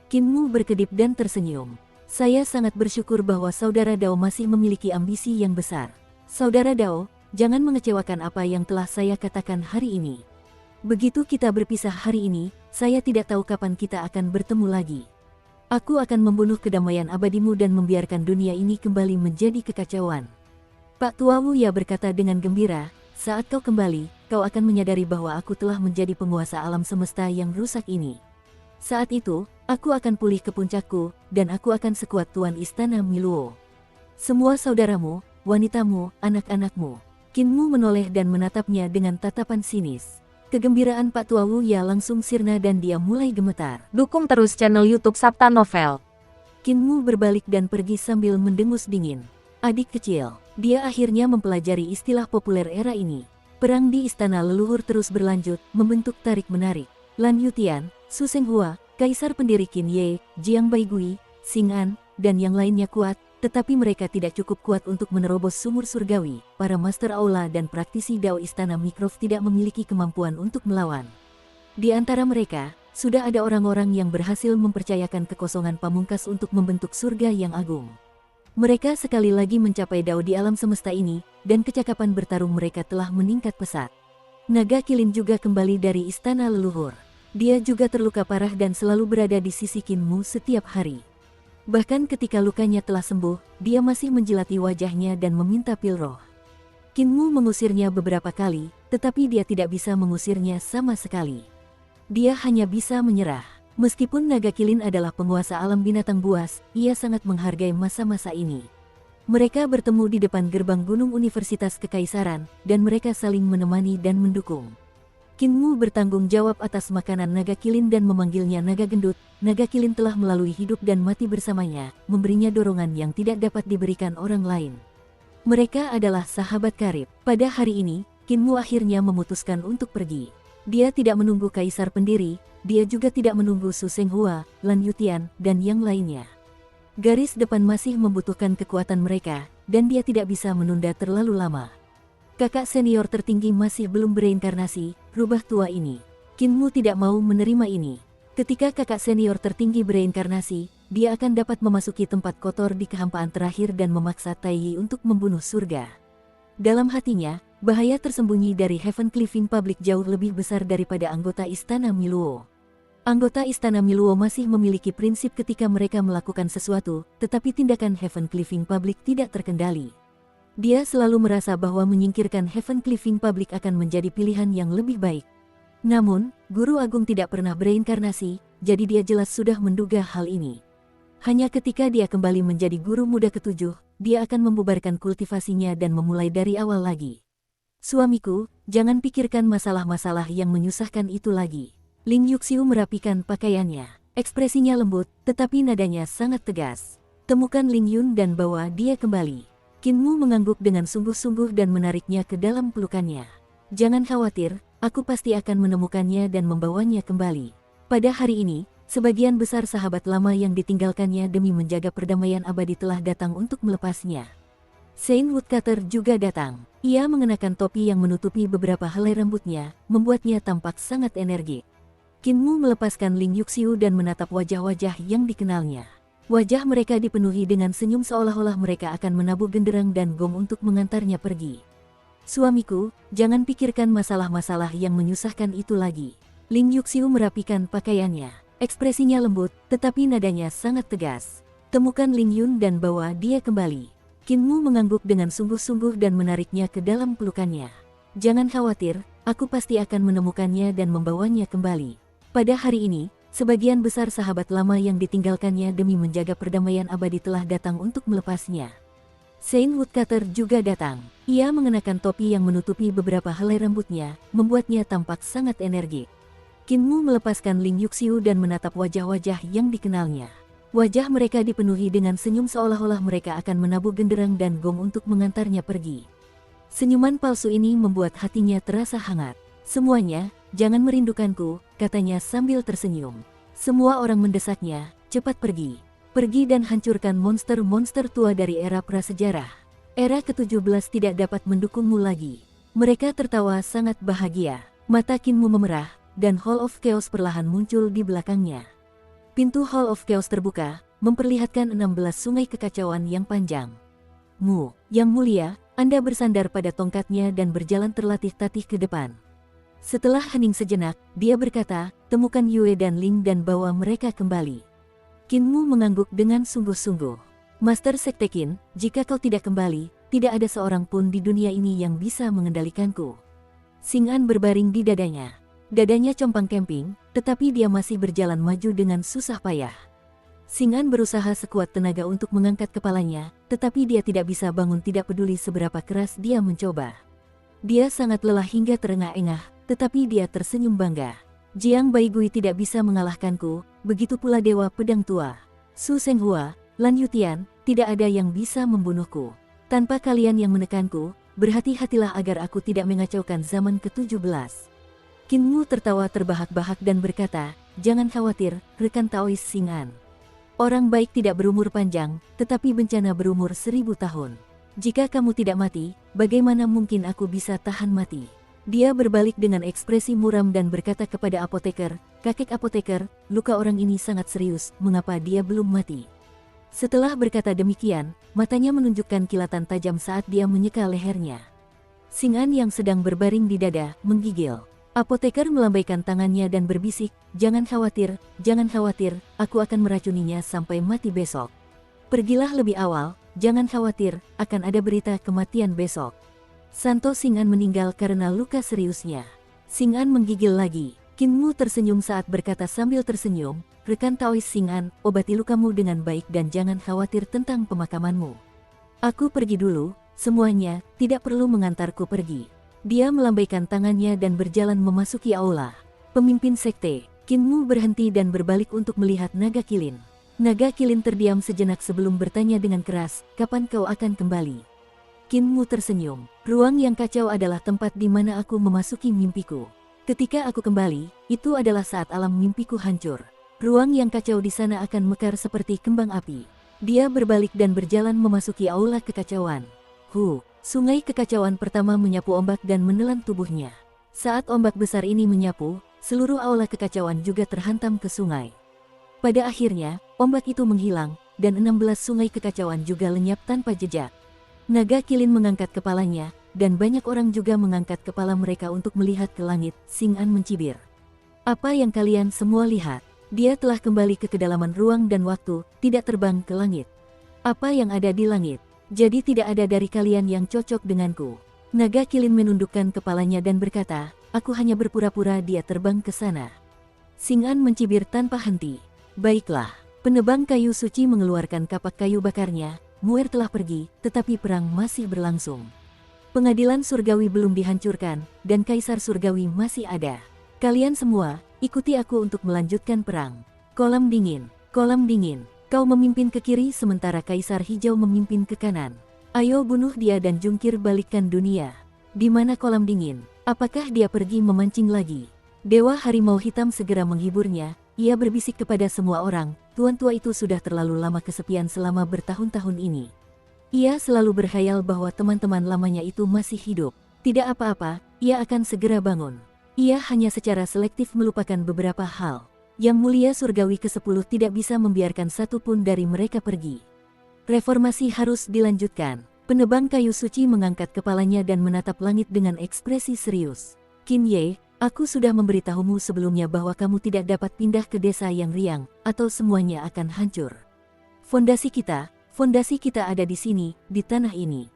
Qin Mu berkedip dan tersenyum. Saya sangat bersyukur bahwa saudara Dao masih memiliki ambisi yang besar. Saudara Dao, jangan mengecewakan apa yang telah saya katakan hari ini. Begitu kita berpisah hari ini, saya tidak tahu kapan kita akan bertemu lagi. Aku akan membunuh kedamaian abadimu dan membiarkan dunia ini kembali menjadi kekacauan. Pak Tua Wuya berkata dengan gembira, saat kau kembali, kau akan menyadari bahwa aku telah menjadi penguasa alam semesta yang rusak ini. Saat itu, aku akan pulih ke puncakku, dan aku akan sekuat Tuan Istana Miluo. Semua saudaramu, wanitamu, anak-anakmu. Qin Mu menoleh dan menatapnya dengan tatapan sinis. Kegembiraan Pak Tua Wu Ya langsung sirna dan dia mulai gemetar. Dukung terus channel YouTube Sabta Novel. Qin Mu berbalik dan pergi sambil mendengus dingin. Adik kecil, dia akhirnya mempelajari istilah populer era ini. Perang di istana leluhur terus berlanjut, membentuk tarik-menarik. Lan Yutian, Su Senghua, Kaisar pendiri Qin Ye, Jiang Baigui, Xing An, dan yang lainnya kuat, tetapi mereka tidak cukup kuat untuk menerobos sumur surgawi. Para master aula dan praktisi dao istana Mikrov tidak memiliki kemampuan untuk melawan. Di antara mereka, sudah ada orang-orang yang berhasil mempercayakan kekosongan pamungkas untuk membentuk surga yang agung. Mereka sekali lagi mencapai dao di alam semesta ini, dan kecakapan bertarung mereka telah meningkat pesat. Naga Kilin juga kembali dari istana leluhur. Dia juga terluka parah dan selalu berada di sisi Qin Mu setiap hari. Bahkan ketika lukanya telah sembuh, dia masih menjilati wajahnya dan meminta pil roh. Qin Mu mengusirnya beberapa kali, tetapi dia tidak bisa mengusirnya sama sekali. Dia hanya bisa menyerah. Meskipun Naga Kilin adalah penguasa alam binatang buas, ia sangat menghargai masa-masa ini. Mereka bertemu di depan gerbang gunung Universitas Kekaisaran, dan mereka saling menemani dan mendukung. Qin Mu bertanggung jawab atas makanan Naga Kilin dan memanggilnya Naga Gendut. Naga Kilin telah melalui hidup dan mati bersamanya, memberinya dorongan yang tidak dapat diberikan orang lain. Mereka adalah sahabat karib. Pada hari ini, Qin Mu akhirnya memutuskan untuk pergi. Dia tidak menunggu kaisar pendiri, dia juga tidak menunggu Su Senghua, Lan Yutian, dan yang lainnya. Garis depan masih membutuhkan kekuatan mereka, dan dia tidak bisa menunda terlalu lama. Kakak senior tertinggi masih belum bereinkarnasi, rubah tua ini. Qin Mu tidak mau menerima ini. Ketika kakak senior tertinggi bereinkarnasi, dia akan dapat memasuki tempat kotor di kehampaan terakhir dan memaksa Tai Yi untuk membunuh surga. Dalam hatinya, bahaya tersembunyi dari Heaven Cliffing Public jauh lebih besar daripada anggota Istana Miluo. Anggota Istana Miluo masih memiliki prinsip ketika mereka melakukan sesuatu, tetapi tindakan Heaven Cliffing Public tidak terkendali. Dia selalu merasa bahwa menyingkirkan Heaven Cliffing Public akan menjadi pilihan yang lebih baik. Namun, Guru Agung tidak pernah bereinkarnasi, jadi dia jelas sudah menduga hal ini. Hanya ketika dia kembali menjadi guru muda ketujuh, dia akan membubarkan kultivasinya dan memulai dari awal lagi. Suamiku, jangan pikirkan masalah-masalah yang menyusahkan itu lagi. Ling Yuxiu merapikan pakaiannya. Ekspresinya lembut, tetapi nadanya sangat tegas. Temukan Ling Yun dan bawa dia kembali. Qin Mu mengangguk dengan sungguh-sungguh dan menariknya ke dalam pelukannya. Jangan khawatir, aku pasti akan menemukannya dan membawanya kembali. Pada hari ini, sebagian besar sahabat lama yang ditinggalkannya demi menjaga perdamaian abadi telah datang untuk melepasnya. Saint Woodcutter juga datang. Ia mengenakan topi yang menutupi beberapa helai rambutnya, membuatnya tampak sangat energik. Qin Mu melepaskan Ling Yuxiu dan menatap wajah-wajah yang dikenalnya. Wajah mereka dipenuhi dengan senyum seolah-olah mereka akan menabuh genderang dan gong untuk mengantarnya pergi. Suamiku, jangan pikirkan masalah-masalah yang menyusahkan itu lagi. Ling Yuxiu merapikan pakaiannya. Ekspresinya lembut, tetapi nadanya sangat tegas. Temukan Ling Yun dan bawa dia kembali. Qin Mu mengangguk dengan sungguh-sungguh dan menariknya ke dalam pelukannya. Jangan khawatir, aku pasti akan menemukannya dan membawanya kembali. Pada hari ini, sebagian besar sahabat lama yang ditinggalkannya demi menjaga perdamaian abadi telah datang untuk melepasnya. Saint Woodcutter juga datang. Ia mengenakan topi yang menutupi beberapa helai rambutnya, membuatnya tampak sangat energik. Qin Mu melepaskan Ling Yuxiu dan menatap wajah-wajah yang dikenalnya. Wajah mereka dipenuhi dengan senyum seolah-olah mereka akan menabuh genderang dan gong untuk mengantarnya pergi. Senyuman palsu ini membuat hatinya terasa hangat. Semuanya, jangan merindukanku, katanya sambil tersenyum. Semua orang mendesaknya, cepat pergi. Pergi dan hancurkan monster-monster tua dari era prasejarah. Era ke-17 tidak dapat mendukungmu lagi. Mereka tertawa sangat bahagia. Mata Qin Mu memerah, dan Hall of Chaos perlahan muncul di belakangnya. Pintu Hall of Chaos terbuka, memperlihatkan 16 sungai kekacauan yang panjang. Mu, yang mulia, Anda bersandar pada tongkatnya dan berjalan terlatih-tatih ke depan. Setelah hening sejenak, dia berkata, temukan Yue dan Ling dan bawa mereka kembali. Qin Mu mengangguk dengan sungguh-sungguh. Master Sekte Qin, jika kau tidak kembali, tidak ada seorang pun di dunia ini yang bisa mengendalikanku. Xing An berbaring di dadanya. Dadanya compang-camping, tetapi dia masih berjalan maju dengan susah payah. Singan berusaha sekuat tenaga untuk mengangkat kepalanya, tetapi dia tidak bisa bangun tidak peduli seberapa keras dia mencoba. Dia sangat lelah hingga terengah-engah, tetapi dia tersenyum bangga. Jiang Baigui tidak bisa mengalahkanku, begitu pula Dewa Pedang Tua. Su Senghua, Lan Yutian, tidak ada yang bisa membunuhku. Tanpa kalian yang menekanku, berhati-hatilah agar aku tidak mengacaukan zaman ke-17. Qin Mu tertawa terbahak-bahak dan berkata, jangan khawatir, rekan Taois Singan. Orang baik tidak berumur panjang, tetapi bencana berumur 1000 tahun. Jika kamu tidak mati, bagaimana mungkin aku bisa tahan mati? Dia berbalik dengan ekspresi muram dan berkata kepada apoteker, kakek apoteker, luka orang ini sangat serius, mengapa dia belum mati? Setelah berkata demikian, matanya menunjukkan kilatan tajam saat dia menyeka lehernya. Singan yang sedang berbaring di dada, menggigil. Apoteker melambaikan tangannya dan berbisik, jangan khawatir, aku akan meracuninya sampai mati besok. Pergilah lebih awal, jangan khawatir, akan ada berita kematian besok. Santo Singan meninggal karena luka seriusnya. Singan menggigil lagi. Qin Mu tersenyum saat berkata sambil tersenyum, rekan Taois Singan, obati lukamu dengan baik dan jangan khawatir tentang pemakamanmu. Aku pergi dulu, semuanya, tidak perlu mengantarku pergi. Dia melambaikan tangannya dan berjalan memasuki aula. Pemimpin sekte, Qin Mu berhenti dan berbalik untuk melihat Naga Kilin. Naga Kilin terdiam sejenak sebelum bertanya dengan keras, kapan kau akan kembali? Qin Mu tersenyum, ruang yang kacau adalah tempat di mana aku memasuki mimpiku. Ketika aku kembali, itu adalah saat alam mimpiku hancur. Ruang yang kacau di sana akan mekar seperti kembang api. Dia berbalik dan berjalan memasuki aula kekacauan. Sungai kekacauan pertama menyapu ombak dan menelan tubuhnya. Saat ombak besar ini menyapu, seluruh aula kekacauan juga terhantam ke sungai. Pada akhirnya, ombak itu menghilang, dan 16 sungai kekacauan juga lenyap tanpa jejak. Naga Kilin mengangkat kepalanya, dan banyak orang juga mengangkat kepala mereka untuk melihat ke langit. Singan mencibir. Apa yang kalian semua lihat? Dia telah kembali ke kedalaman ruang dan waktu, tidak terbang ke langit. Apa yang ada di langit? Jadi tidak ada dari kalian yang cocok denganku. Naga Kilin menundukkan kepalanya dan berkata, aku hanya berpura-pura dia terbang ke sana. Singan mencibir tanpa henti. Baiklah, penebang kayu suci mengeluarkan kapak kayu bakarnya, Muer telah pergi, tetapi perang masih berlangsung. Pengadilan surgawi belum dihancurkan, dan Kaisar Surgawi masih ada. Kalian semua, ikuti aku untuk melanjutkan perang. Kolam dingin, kolam dingin. Kau memimpin ke kiri sementara Kaisar Hijau memimpin ke kanan. Ayo bunuh dia dan jungkir balikkan dunia. Di mana kolam dingin? Apakah dia pergi memancing lagi? Dewa Harimau Hitam segera menghiburnya. Ia berbisik kepada semua orang, tuan tua itu sudah terlalu lama kesepian selama bertahun-tahun ini. Ia selalu berkhayal bahwa teman-teman lamanya itu masih hidup. Tidak apa-apa, ia akan segera bangun. Ia hanya secara selektif melupakan beberapa hal. Yang Mulia Surgawi ke-10 tidak bisa membiarkan satu pun dari mereka pergi. Reformasi harus dilanjutkan. Penebang kayu suci mengangkat kepalanya dan menatap langit dengan ekspresi serius. Qin Ye, aku sudah memberitahumu sebelumnya bahwa kamu tidak dapat pindah ke desa yang riang, atau semuanya akan hancur. Fondasi kita ada di sini, di tanah ini.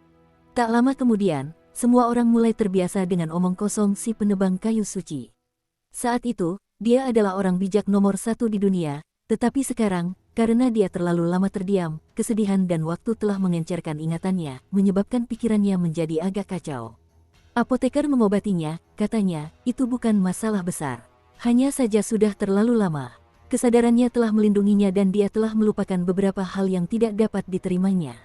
Tak lama kemudian, semua orang mulai terbiasa dengan omong kosong si penebang kayu suci. Saat itu, dia adalah orang bijak nomor 1 di dunia, tetapi sekarang, karena dia terlalu lama terdiam, kesedihan dan waktu telah mengencerkan ingatannya, menyebabkan pikirannya menjadi agak kacau. Apoteker mengobatinya, katanya, itu bukan masalah besar. Hanya saja sudah terlalu lama. Kesadarannya telah melindunginya dan dia telah melupakan beberapa hal yang tidak dapat diterimanya.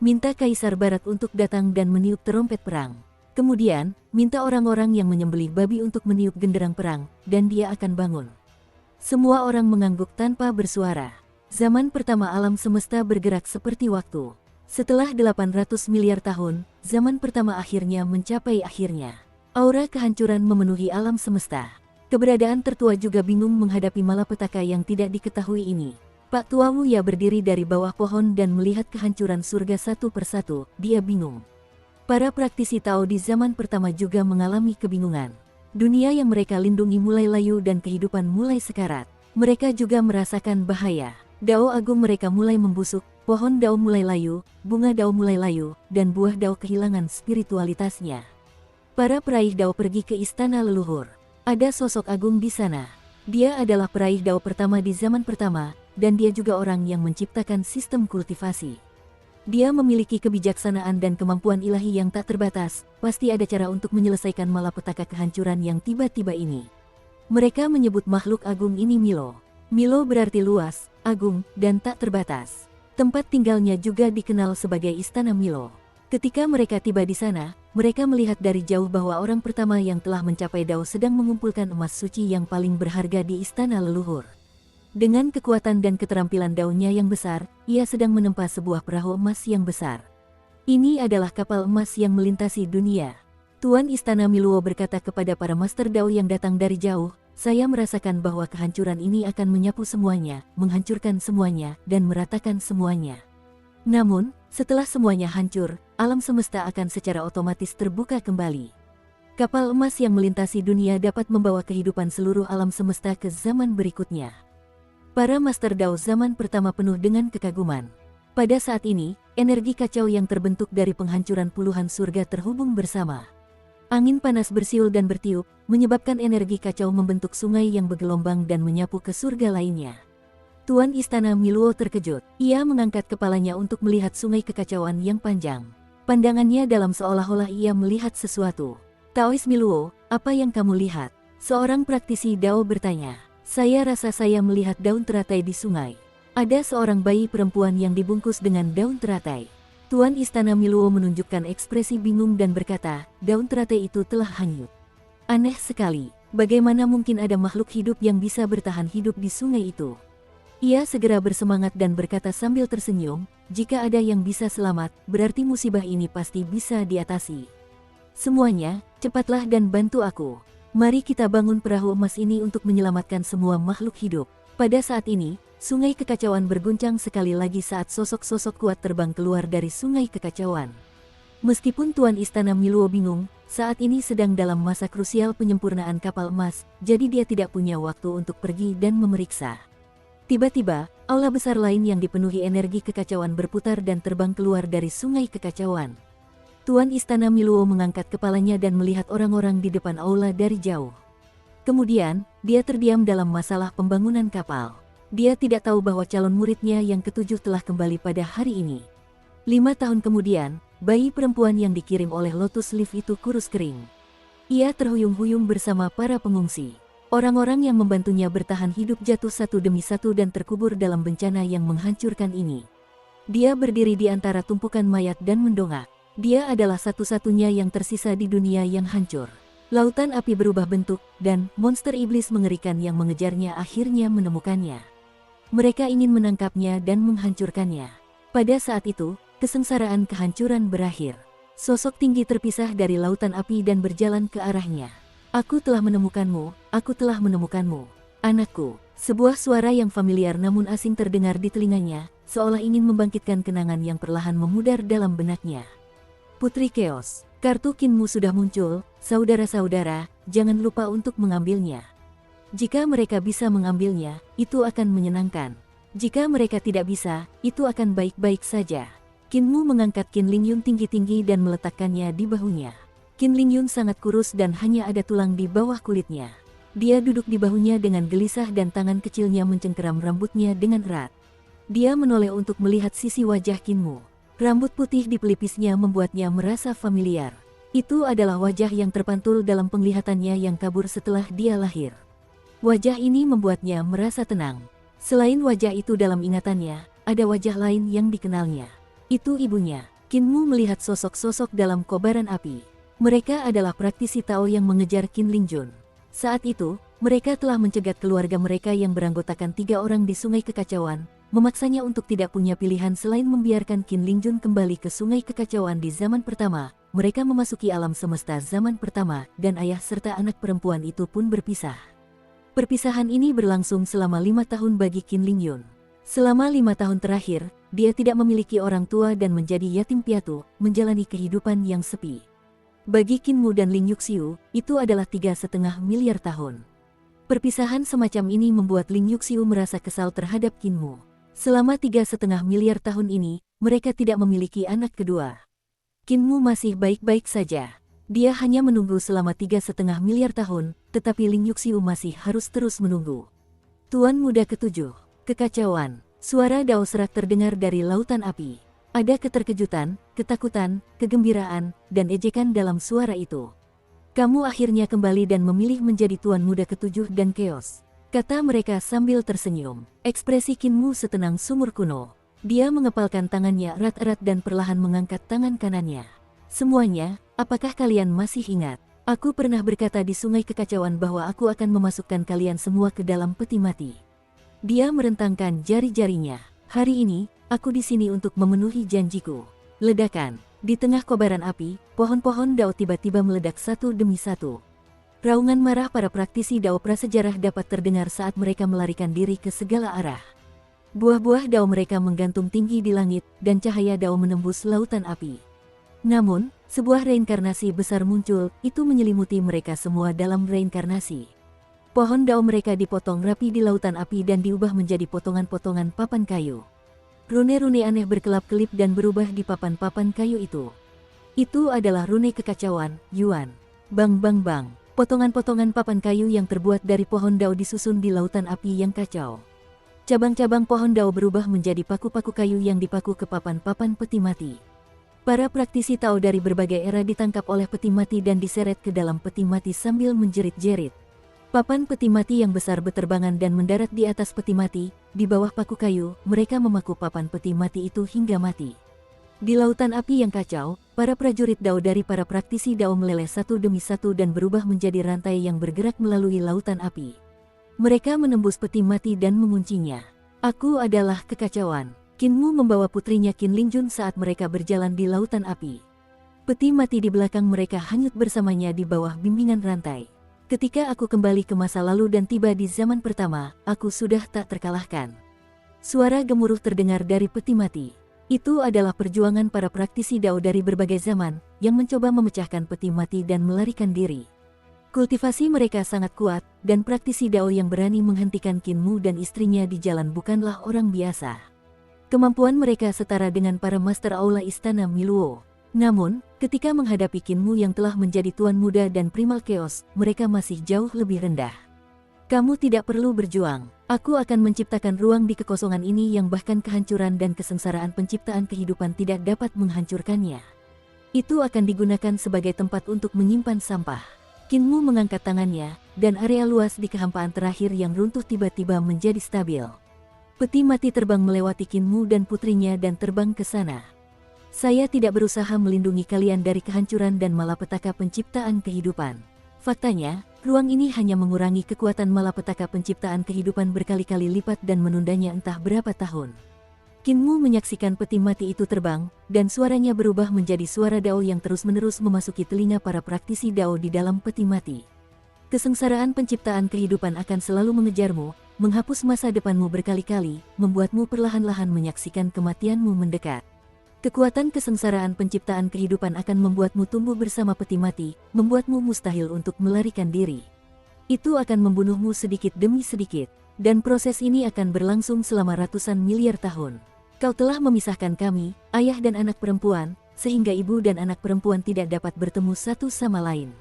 Minta Kaisar Barat untuk datang dan meniup terompet perang. Kemudian, minta orang-orang yang menyembelih babi untuk meniup genderang perang, dan dia akan bangun. Semua orang mengangguk tanpa bersuara. Zaman pertama alam semesta bergerak seperti waktu. Setelah 800 miliar tahun, zaman pertama akhirnya mencapai akhirnya. Aura kehancuran memenuhi alam semesta. Keberadaan tertua juga bingung menghadapi malapetaka yang tidak diketahui ini. Pak Tua Wuya berdiri dari bawah pohon dan melihat kehancuran surga satu persatu, dia bingung. Para praktisi Tao di zaman pertama juga mengalami kebingungan. Dunia yang mereka lindungi mulai layu dan kehidupan mulai sekarat. Mereka juga merasakan bahaya. Dao agung mereka mulai membusuk, pohon Dao mulai layu, bunga Dao mulai layu, dan buah Dao kehilangan spiritualitasnya. Para peraih Dao pergi ke istana leluhur. Ada sosok agung di sana. Dia adalah peraih Dao pertama di zaman pertama, dan dia juga orang yang menciptakan sistem kultivasi. Dia memiliki kebijaksanaan dan kemampuan ilahi yang tak terbatas, pasti ada cara untuk menyelesaikan malapetaka kehancuran yang tiba-tiba ini. Mereka menyebut makhluk agung ini Milo. Milo berarti luas, agung, dan tak terbatas. Tempat tinggalnya juga dikenal sebagai Istana Milo. Ketika mereka tiba di sana, mereka melihat dari jauh bahwa orang pertama yang telah mencapai Dao sedang mengumpulkan emas suci yang paling berharga di istana leluhur. Dengan kekuatan dan keterampilan daunnya yang besar, ia sedang menempa sebuah perahu emas yang besar. Ini adalah kapal emas yang melintasi dunia. Tuan Istana Miluo berkata kepada para Master Dao yang datang dari jauh, saya merasakan bahwa kehancuran ini akan menyapu semuanya, menghancurkan semuanya, dan meratakan semuanya. Namun, setelah semuanya hancur, alam semesta akan secara otomatis terbuka kembali. Kapal emas yang melintasi dunia dapat membawa kehidupan seluruh alam semesta ke zaman berikutnya. Para Master Dao zaman pertama penuh dengan kekaguman. Pada saat ini, energi kacau yang terbentuk dari penghancuran puluhan surga terhubung bersama. Angin panas bersiul dan bertiup, menyebabkan energi kacau membentuk sungai yang bergelombang dan menyapu ke surga lainnya. Tuan Istana Miluo terkejut. Ia mengangkat kepalanya untuk melihat sungai kekacauan yang panjang. Pandangannya dalam seolah-olah ia melihat sesuatu. Taois Miluo, apa yang kamu lihat? Seorang praktisi Dao bertanya. Saya rasa saya melihat daun teratai di sungai. Ada seorang bayi perempuan yang dibungkus dengan daun teratai. Tuan Istana Miluo menunjukkan ekspresi bingung dan berkata, daun teratai itu telah hanyut. Aneh sekali, bagaimana mungkin ada makhluk hidup yang bisa bertahan hidup di sungai itu? Ia segera bersemangat dan berkata sambil tersenyum, jika ada yang bisa selamat, berarti musibah ini pasti bisa diatasi. Semuanya, cepatlah dan bantu aku. Mari kita bangun perahu emas ini untuk menyelamatkan semua makhluk hidup. Pada saat ini, sungai kekacauan berguncang sekali lagi saat sosok-sosok kuat terbang keluar dari sungai kekacauan. Meskipun Tuan Istana Miluo bingung, saat ini sedang dalam masa krusial penyempurnaan kapal emas, jadi dia tidak punya waktu untuk pergi dan memeriksa. Tiba-tiba, aula besar lain yang dipenuhi energi kekacauan berputar dan terbang keluar dari sungai kekacauan. Tuan Istana Miluo mengangkat kepalanya dan melihat orang-orang di depan aula dari jauh. Kemudian, dia terdiam dalam masalah pembangunan kapal. Dia tidak tahu bahwa calon muridnya yang ketujuh telah kembali pada hari ini. 5 tahun kemudian, bayi perempuan yang dikirim oleh Lotus Leaf itu kurus kering. Ia terhuyung-huyung bersama para pengungsi. Orang-orang yang membantunya bertahan hidup jatuh satu demi satu dan terkubur dalam bencana yang menghancurkan ini. Dia berdiri di antara tumpukan mayat dan mendongak. Dia adalah satu-satunya yang tersisa di dunia yang hancur. Lautan api berubah bentuk, dan monster iblis mengerikan yang mengejarnya akhirnya menemukannya. Mereka ingin menangkapnya dan menghancurkannya. Pada saat itu, kesengsaraan kehancuran berakhir. Sosok tinggi terpisah dari lautan api dan berjalan ke arahnya. Aku telah menemukanmu, aku telah menemukanmu. Anakku, sebuah suara yang familiar namun asing terdengar di telinganya, seolah ingin membangkitkan kenangan yang perlahan memudar dalam benaknya. Putri Chaos, kartu kinmu sudah muncul, saudara-saudara, jangan lupa untuk mengambilnya. Jika mereka bisa mengambilnya, itu akan menyenangkan. Jika mereka tidak bisa, itu akan baik-baik saja. Kinmu mengangkat Qin Lingyun tinggi-tinggi dan meletakkannya di bahunya. Qin Lingyun sangat kurus dan hanya ada tulang di bawah kulitnya. Dia duduk di bahunya dengan gelisah dan tangan kecilnya mencengkeram rambutnya dengan erat. Dia menoleh untuk melihat sisi wajah Kinmu. Rambut putih di pelipisnya membuatnya merasa familiar. Itu adalah wajah yang terpantul dalam penglihatannya yang kabur setelah dia lahir. Wajah ini membuatnya merasa tenang. Selain wajah itu dalam ingatannya, ada wajah lain yang dikenalnya. Itu ibunya. Kinmu melihat sosok-sosok dalam kobaran api. Mereka adalah praktisi Tao yang mengejar Qin Lingjun. Saat itu, mereka telah mencegat keluarga mereka yang beranggotakan 3 orang di sungai kekacauan, memaksanya untuk tidak punya pilihan selain membiarkan Qin Lingjun kembali ke sungai kekacauan di zaman pertama. Mereka memasuki alam semesta zaman pertama, dan ayah serta anak perempuan itu pun berpisah. Perpisahan ini berlangsung selama 5 tahun bagi Qin Lingyun. Selama 5 tahun terakhir, dia tidak memiliki orang tua dan menjadi yatim piatu, menjalani kehidupan yang sepi. Bagi Qinmu dan Ling Yuxiu, itu adalah 3,5 miliar tahun. Perpisahan semacam ini membuat Ling Yuxiu merasa kesal terhadap Qinmu. Selama 3,5 miliar tahun ini, mereka tidak memiliki anak kedua. Qinmu masih baik-baik saja. Dia hanya menunggu selama 3,5 miliar tahun, tetapi Ling Yuxiu masih harus terus menunggu. Tuan muda ketujuh, Kekacauan. Suara Dao serak terdengar dari lautan api. Ada keterkejutan, ketakutan, kegembiraan, dan ejekan dalam suara itu. Kamu akhirnya kembali dan memilih menjadi Tuan Muda ketujuh dan Chaos, kata mereka sambil tersenyum. Ekspresi Kinmu setenang sumur kuno. Dia mengepalkan tangannya erat-erat dan perlahan mengangkat tangan kanannya. Semuanya, apakah kalian masih ingat? Aku pernah berkata di Sungai Kekacauan bahwa aku akan memasukkan kalian semua ke dalam peti mati. Dia merentangkan jari-jarinya. Hari ini, aku di sini untuk memenuhi janjiku. Ledakan. Di tengah kobaran api, pohon-pohon Dao tiba-tiba meledak satu demi satu. Raungan marah para praktisi Dao prasejarah dapat terdengar saat mereka melarikan diri ke segala arah. Buah-buah Dao mereka menggantung tinggi di langit, dan cahaya Dao menembus lautan api. Namun, sebuah reinkarnasi besar muncul, itu menyelimuti mereka semua dalam reinkarnasi. Pohon Dao mereka dipotong rapi di lautan api dan diubah menjadi potongan-potongan papan kayu. Rune-rune aneh berkelap-kelip dan berubah di papan-papan kayu itu. Itu adalah rune kekacauan, Yuan. Bang bang bang. Potongan-potongan papan kayu yang terbuat dari pohon Dao disusun di lautan api yang kacau. Cabang-cabang pohon Dao berubah menjadi paku-paku kayu yang dipaku ke papan-papan peti mati. Para praktisi Tao dari berbagai era ditangkap oleh peti mati dan diseret ke dalam peti mati sambil menjerit-jerit. Papan peti mati yang besar beterbangan dan mendarat di atas peti mati. Di bawah paku kayu, mereka memaku papan peti mati itu hingga mati. Di lautan api yang kacau, para prajurit Dao dari para praktisi Dao meleleh satu demi satu dan berubah menjadi rantai yang bergerak melalui lautan api. Mereka menembus peti mati dan menguncinya. Aku adalah kekacauan. Kinmu membawa putrinya Qin Lingjun saat mereka berjalan di lautan api. Peti mati di belakang mereka hanyut bersamanya di bawah bimbingan rantai. Ketika aku kembali ke masa lalu dan tiba di zaman pertama, aku sudah tak terkalahkan. Suara gemuruh terdengar dari peti mati. Itu adalah perjuangan para praktisi Dao dari berbagai zaman, yang mencoba memecahkan peti mati dan melarikan diri. Kultivasi mereka sangat kuat, dan praktisi Dao yang berani menghentikan Kinmu dan istrinya di jalan bukanlah orang biasa. Kemampuan mereka setara dengan para Master Aula Istana Miluo. Namun, ketika menghadapi Kinmu yang telah menjadi Tuan Muda dan Primal Chaos, mereka masih jauh lebih rendah. Kamu tidak perlu berjuang. Aku akan menciptakan ruang di kekosongan ini yang bahkan kehancuran dan kesengsaraan penciptaan kehidupan tidak dapat menghancurkannya. Itu akan digunakan sebagai tempat untuk menyimpan sampah. Kinmu mengangkat tangannya, dan area luas di kehampaan terakhir yang runtuh tiba-tiba menjadi stabil. Peti mati terbang melewati Kinmu dan putrinya dan terbang ke sana. Saya tidak berusaha melindungi kalian dari kehancuran dan malapetaka penciptaan kehidupan. Faktanya, ruang ini hanya mengurangi kekuatan malapetaka penciptaan kehidupan berkali-kali lipat dan menundanya entah berapa tahun. Kinmu menyaksikan peti mati itu terbang, dan suaranya berubah menjadi suara Dao yang terus-menerus memasuki telinga para praktisi Dao di dalam peti mati. Kesengsaraan penciptaan kehidupan akan selalu mengejarmu, menghapus masa depanmu berkali-kali, membuatmu perlahan-lahan menyaksikan kematianmu mendekat. Kekuatan kesengsaraan penciptaan kehidupan akan membuatmu tumbuh bersama peti mati, membuatmu mustahil untuk melarikan diri. Itu akan membunuhmu sedikit demi sedikit, dan proses ini akan berlangsung selama ratusan miliar tahun. Kau telah memisahkan kami, ayah dan anak perempuan, sehingga ibu dan anak perempuan tidak dapat bertemu satu sama lain.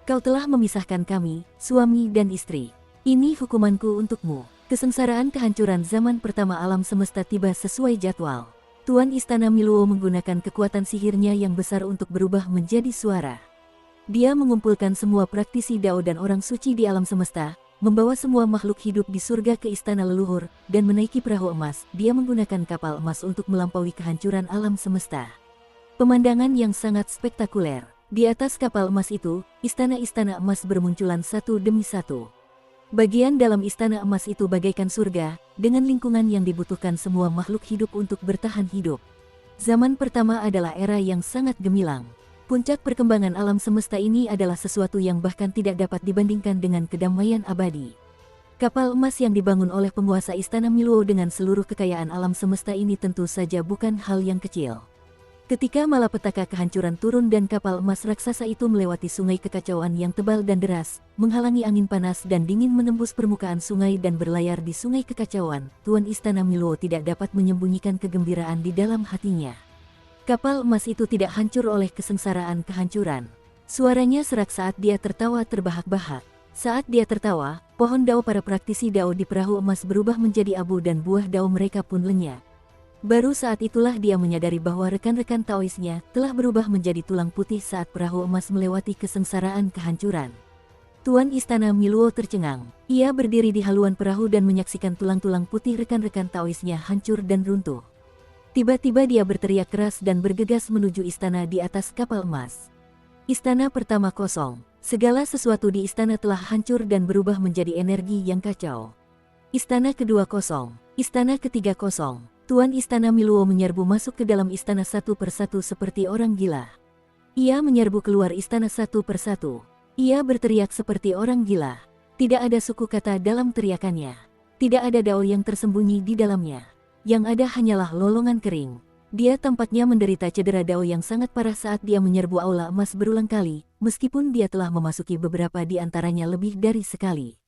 Kau telah memisahkan kami, suami dan istri. Ini hukumanku untukmu. Kesengsaraan kehancuran zaman pertama alam semesta tiba sesuai jadwal. Tuan Istana Miluo menggunakan kekuatan sihirnya yang besar untuk berubah menjadi suara. Dia mengumpulkan semua praktisi Dao dan orang suci di alam semesta, membawa semua makhluk hidup di surga ke istana leluhur, dan menaiki perahu emas. Dia menggunakan kapal emas untuk melampaui kehancuran alam semesta. Pemandangan yang sangat spektakuler. Di atas kapal emas itu, istana-istana emas bermunculan satu demi satu. Bagian dalam istana emas itu bagaikan surga, dengan lingkungan yang dibutuhkan semua makhluk hidup untuk bertahan hidup. Zaman pertama adalah era yang sangat gemilang. Puncak perkembangan alam semesta ini adalah sesuatu yang bahkan tidak dapat dibandingkan dengan kedamaian abadi. Kapal emas yang dibangun oleh penguasa Istana Miluo dengan seluruh kekayaan alam semesta ini tentu saja bukan hal yang kecil. Ketika malapetaka kehancuran turun dan kapal emas raksasa itu melewati sungai kekacauan yang tebal dan deras, menghalangi angin panas dan dingin menembus permukaan sungai dan berlayar di sungai kekacauan, Tuan Istana Miluo tidak dapat menyembunyikan kegembiraan di dalam hatinya. Kapal emas itu tidak hancur oleh kesengsaraan kehancuran. Suaranya serak saat dia tertawa terbahak-bahak. Saat dia tertawa, Pohon dao para praktisi dao di perahu emas berubah menjadi abu dan buah dao mereka pun lenyap. Baru saat itulah dia menyadari bahwa rekan-rekan Taoisnya telah berubah menjadi tulang putih saat perahu emas melewati kesengsaraan kehancuran. Tuan Istana Miluo tercengang. Ia berdiri di haluan perahu dan menyaksikan tulang-tulang putih rekan-rekan Taoisnya hancur dan runtuh. Tiba-tiba dia berteriak keras dan bergegas menuju istana di atas kapal emas. Istana pertama kosong. Segala sesuatu di istana telah hancur dan berubah menjadi energi yang kacau. Istana kedua kosong. Istana ketiga kosong. Tuan Istana Miluo menyerbu masuk ke dalam istana satu persatu seperti orang gila. Ia menyerbu keluar istana satu persatu. Ia berteriak seperti orang gila. Tidak ada suku kata dalam teriakannya. Tidak ada dao yang tersembunyi di dalamnya. Yang ada hanyalah lolongan kering. Dia tampaknya menderita cedera dao yang sangat parah saat dia menyerbu aula emas berulang kali, meskipun dia telah memasuki beberapa di antaranya lebih dari sekali.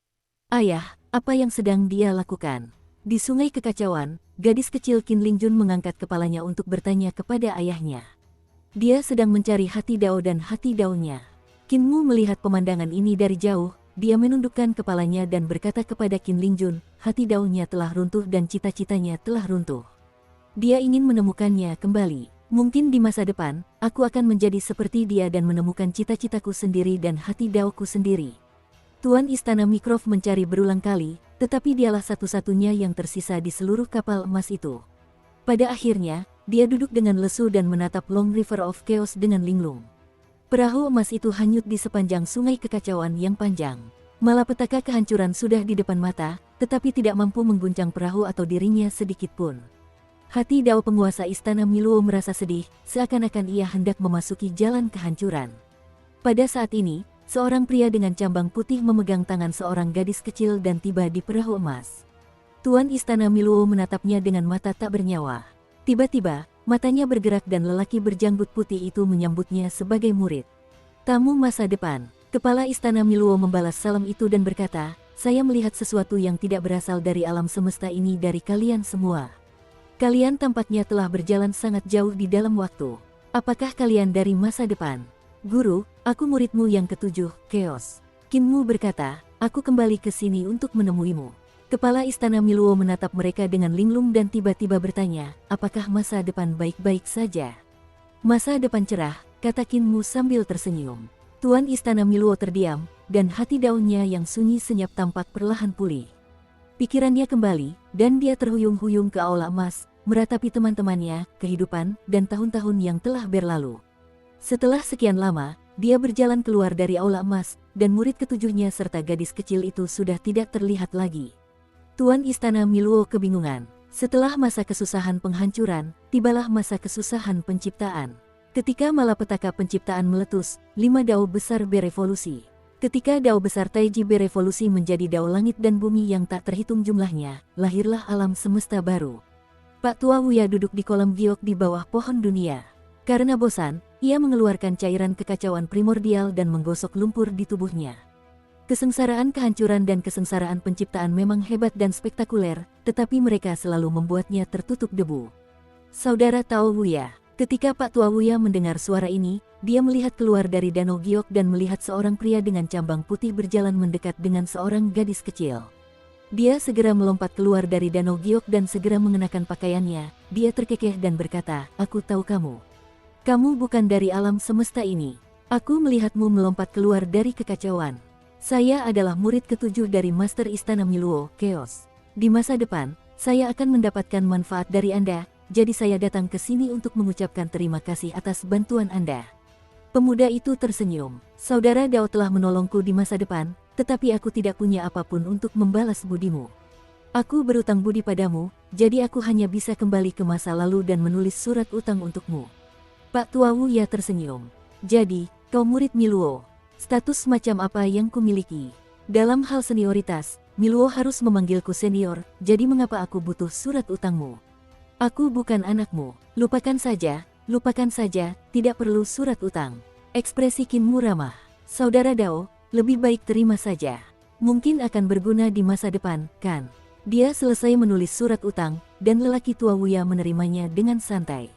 Ayah, apa yang sedang dia lakukan? Di sungai kekacauan, gadis kecil Qin Lingjun mengangkat kepalanya untuk bertanya kepada ayahnya. Dia sedang mencari hati dao dan hati daonya. Qin Mu melihat pemandangan ini dari jauh, dia menundukkan kepalanya dan berkata kepada Qin Lingjun, hati daonya telah runtuh dan cita-citanya telah runtuh. Dia ingin menemukannya kembali. Mungkin di masa depan, aku akan menjadi seperti dia dan menemukan cita-citaku sendiri dan hati daoku sendiri. Tuan Istana Mikrov mencari berulang kali, tetapi dialah satu-satunya yang tersisa di seluruh kapal emas itu. Pada akhirnya, dia duduk dengan lesu dan menatap Long River of Chaos dengan linglung. Perahu emas itu hanyut di sepanjang sungai kekacauan yang panjang. Malapetaka kehancuran sudah di depan mata, tetapi tidak mampu mengguncang perahu atau dirinya sedikit pun. Hati dao penguasa Istana Miluo merasa sedih, seakan-akan ia hendak memasuki jalan kehancuran. Pada saat ini, seorang pria dengan cambang putih memegang tangan seorang gadis kecil dan tiba di perahu emas. Tuan Istana Miluo menatapnya dengan mata tak bernyawa. Tiba-tiba, matanya bergerak dan lelaki berjanggut putih itu menyambutnya sebagai murid. Tamu masa depan. Kepala Istana Miluo membalas salam itu dan berkata, saya melihat sesuatu yang tidak berasal dari alam semesta ini dari kalian semua. Kalian tampaknya telah berjalan sangat jauh di dalam waktu. Apakah kalian dari masa depan? Guru, aku muridmu yang ketujuh, Chaos. Qin Mu berkata, aku kembali ke sini untuk menemuimu. Kepala Istana Miluo menatap mereka dengan linglung dan tiba-tiba bertanya, apakah masa depan baik-baik saja? Masa depan cerah, kata Qin Mu sambil tersenyum. Tuan Istana Miluo terdiam, dan hati daunnya yang sunyi senyap tampak perlahan pulih. Pikirannya kembali, dan dia terhuyung-huyung ke aula emas, meratapi teman-temannya, kehidupan, dan tahun-tahun yang telah berlalu. Setelah sekian lama, dia berjalan keluar dari aula emas, dan murid ketujuhnya serta gadis kecil itu sudah tidak terlihat lagi. Tuan Istana Miluo kebingungan. Setelah masa kesusahan penghancuran, tibalah masa kesusahan penciptaan. Ketika malapetaka penciptaan meletus, 5 dao besar berevolusi. Ketika dao besar Taiji berevolusi menjadi dao langit dan bumi yang tak terhitung jumlahnya, lahirlah alam semesta baru. Pak Tua Wuya duduk di kolam giok di bawah pohon dunia. Karena bosan, ia mengeluarkan cairan kekacauan primordial dan menggosok lumpur di tubuhnya. Kesengsaraan kehancuran dan kesengsaraan penciptaan memang hebat dan spektakuler, tetapi mereka selalu membuatnya tertutup debu. Saudara Tao Wuya. Ketika Pak Tua Wuya mendengar suara ini, dia melihat keluar dari danau giok dan melihat seorang pria dengan cambang putih berjalan mendekat dengan seorang gadis kecil. Dia segera melompat keluar dari danau giok dan segera mengenakan pakaiannya. Dia terkekeh dan berkata, aku tahu kamu. Kamu bukan dari alam semesta ini. Aku melihatmu melompat keluar dari kekacauan. Saya adalah murid ketujuh dari Master Istana Miluo, Chaos. Di masa depan, saya akan mendapatkan manfaat dari Anda, jadi saya datang ke sini untuk mengucapkan terima kasih atas bantuan Anda. Pemuda itu tersenyum. Saudara Dao telah menolongku di masa depan, tetapi aku tidak punya apapun untuk membalas budimu. Aku berutang budi padamu, jadi aku hanya bisa kembali ke masa lalu dan menulis surat utang untukmu. Pak Tua Wuya tersenyum. Jadi, kau murid Miluo. Status macam apa yang kumiliki? Dalam hal senioritas, Miluo harus memanggilku senior, jadi mengapa aku butuh surat utangmu? Aku bukan anakmu. Lupakan saja, tidak perlu surat utang. Ekspresi Qin Mu ramah. Saudara Dao, lebih baik terima saja. Mungkin akan berguna di masa depan, kan? Dia selesai menulis surat utang, dan lelaki tua Wuya menerimanya dengan santai.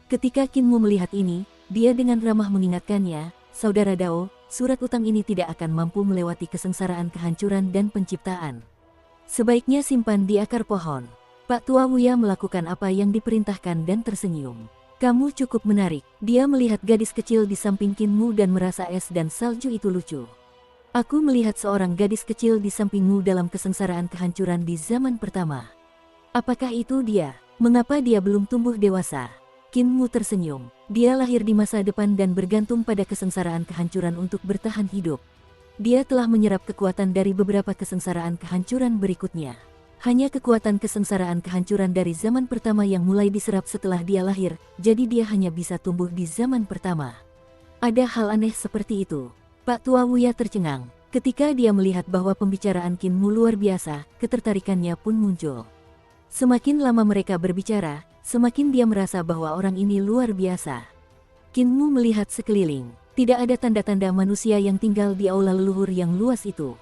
Ketika Qin Mu melihat ini, dia dengan ramah mengingatkannya, Saudara Dao, surat utang ini tidak akan mampu melewati kesengsaraan kehancuran dan penciptaan. Sebaiknya simpan di akar pohon. Pak Tua Wuya melakukan apa yang diperintahkan dan tersenyum. Kamu cukup menarik. Dia melihat gadis kecil di samping Kinmu dan merasa es dan salju itu lucu. Aku melihat seorang gadis kecil di sampingmu dalam kesengsaraan kehancuran di zaman pertama. Apakah itu dia? Mengapa dia belum tumbuh dewasa? Kinmu tersenyum. Dia lahir di masa depan dan bergantung pada kesengsaraan kehancuran untuk bertahan hidup. Dia telah menyerap kekuatan dari beberapa kesengsaraan kehancuran berikutnya. Hanya kekuatan kesengsaraan kehancuran dari zaman pertama yang mulai diserap setelah dia lahir, jadi dia hanya bisa tumbuh di zaman pertama. Ada hal aneh seperti itu. Pak Tua Wuya tercengang. Ketika dia melihat bahwa pembicaraan Kinmu luar biasa, ketertarikannya pun muncul. Semakin lama mereka berbicara, semakin dia merasa bahwa orang ini luar biasa. Kinmu melihat sekeliling. Tidak ada tanda-tanda manusia yang tinggal di aula leluhur yang luas itu.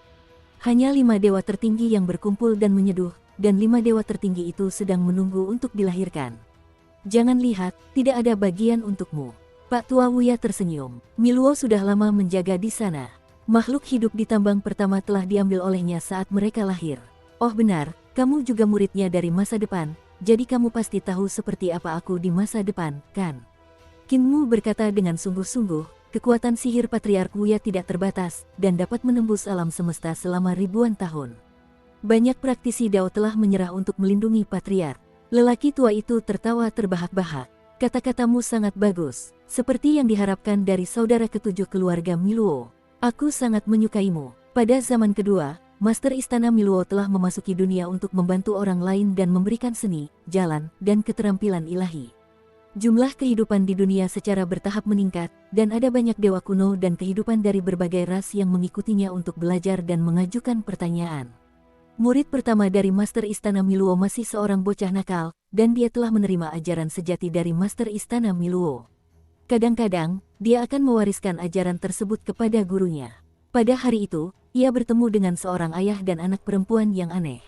Hanya 5 dewa tertinggi yang berkumpul dan menyeduh, dan 5 dewa tertinggi itu sedang menunggu untuk dilahirkan. Jangan lihat, tidak ada bagian untukmu. Pak Tua Wuya tersenyum. Miluo sudah lama menjaga di sana. Makhluk hidup di tambang pertama telah diambil olehnya saat mereka lahir. Oh benar, kamu juga muridnya dari masa depan, jadi kamu pasti tahu seperti apa aku di masa depan, kan? Kinmu berkata dengan sungguh-sungguh. Kekuatan sihir Patriark Wuya tidak terbatas, dan dapat menembus alam semesta selama ribuan tahun. Banyak praktisi Dao telah menyerah untuk melindungi Patriark. Lelaki tua itu tertawa terbahak-bahak. Kata-katamu sangat bagus, seperti yang diharapkan dari saudara ketujuh keluarga Miluo. Aku sangat menyukaimu. Pada zaman kedua, Master Istana Miluo telah memasuki dunia untuk membantu orang lain dan memberikan seni, jalan, dan keterampilan ilahi. Jumlah kehidupan di dunia secara bertahap meningkat, dan ada banyak dewa kuno dan kehidupan dari berbagai ras yang mengikutinya untuk belajar dan mengajukan pertanyaan. Murid pertama dari Master Istana Miluo masih seorang bocah nakal, dan dia telah menerima ajaran sejati dari Master Istana Miluo. Kadang-kadang, dia akan mewariskan ajaran tersebut kepada gurunya. Pada hari itu, ia bertemu dengan seorang ayah dan anak perempuan yang aneh.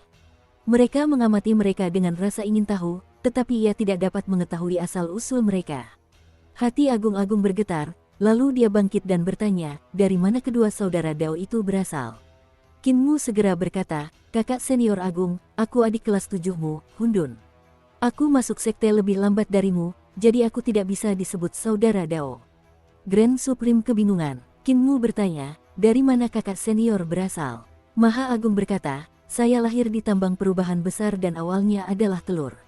Mereka mengamati mereka dengan rasa ingin tahu, tetapi ia tidak dapat mengetahui asal-usul mereka. Hati Agung-Agung bergetar, lalu dia bangkit dan bertanya, dari mana kedua saudara Dao itu berasal. Kinmu segera berkata, kakak senior Agung, aku adik kelas 7-mu, Hundun. Aku masuk sekte lebih lambat darimu, jadi aku tidak bisa disebut saudara Dao. Grand Supreme kebingungan. Kinmu bertanya, dari mana kakak senior berasal? Maha Agung berkata, saya lahir di tambang perubahan besar dan awalnya adalah telur.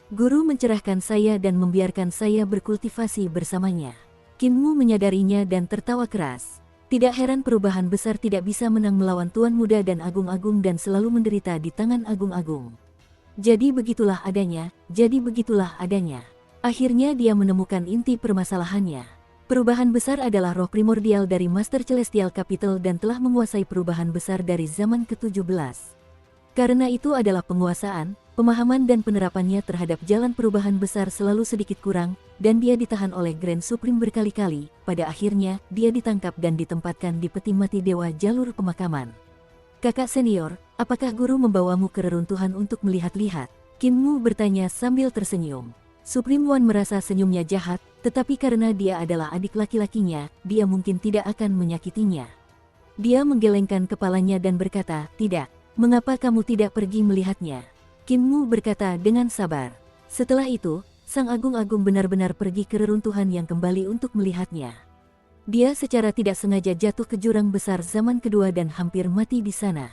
Guru mencerahkan saya dan membiarkan saya berkultivasi bersamanya. Kinmu menyadarinya dan tertawa keras. Tidak heran perubahan besar tidak bisa menang melawan Tuan Muda dan Agung-Agung dan selalu menderita di tangan Agung-Agung. Jadi begitulah adanya, Akhirnya dia menemukan inti permasalahannya. Perubahan besar adalah roh primordial dari Master Celestial Capital dan telah menguasai perubahan besar dari zaman ke-17. Karena itu adalah penguasaan, pemahaman dan penerapannya terhadap jalan perubahan besar selalu sedikit kurang, dan dia ditahan oleh Grand Supreme berkali-kali. Pada akhirnya, dia ditangkap dan ditempatkan di peti mati dewa jalur pemakaman. Kakak senior, apakah guru membawamu ke reruntuhan untuk melihat-lihat? Kinmu bertanya sambil tersenyum. Supreme One merasa senyumnya jahat, tetapi karena dia adalah adik laki-lakinya, dia mungkin tidak akan menyakitinya. Dia menggelengkan kepalanya dan berkata, tidak. Mengapa kamu tidak pergi melihatnya? Kinmu berkata dengan sabar. Setelah itu, Sang Agung-Agung benar-benar pergi ke reruntuhan yang kembali untuk melihatnya. Dia secara tidak sengaja jatuh ke jurang besar zaman kedua dan hampir mati di sana.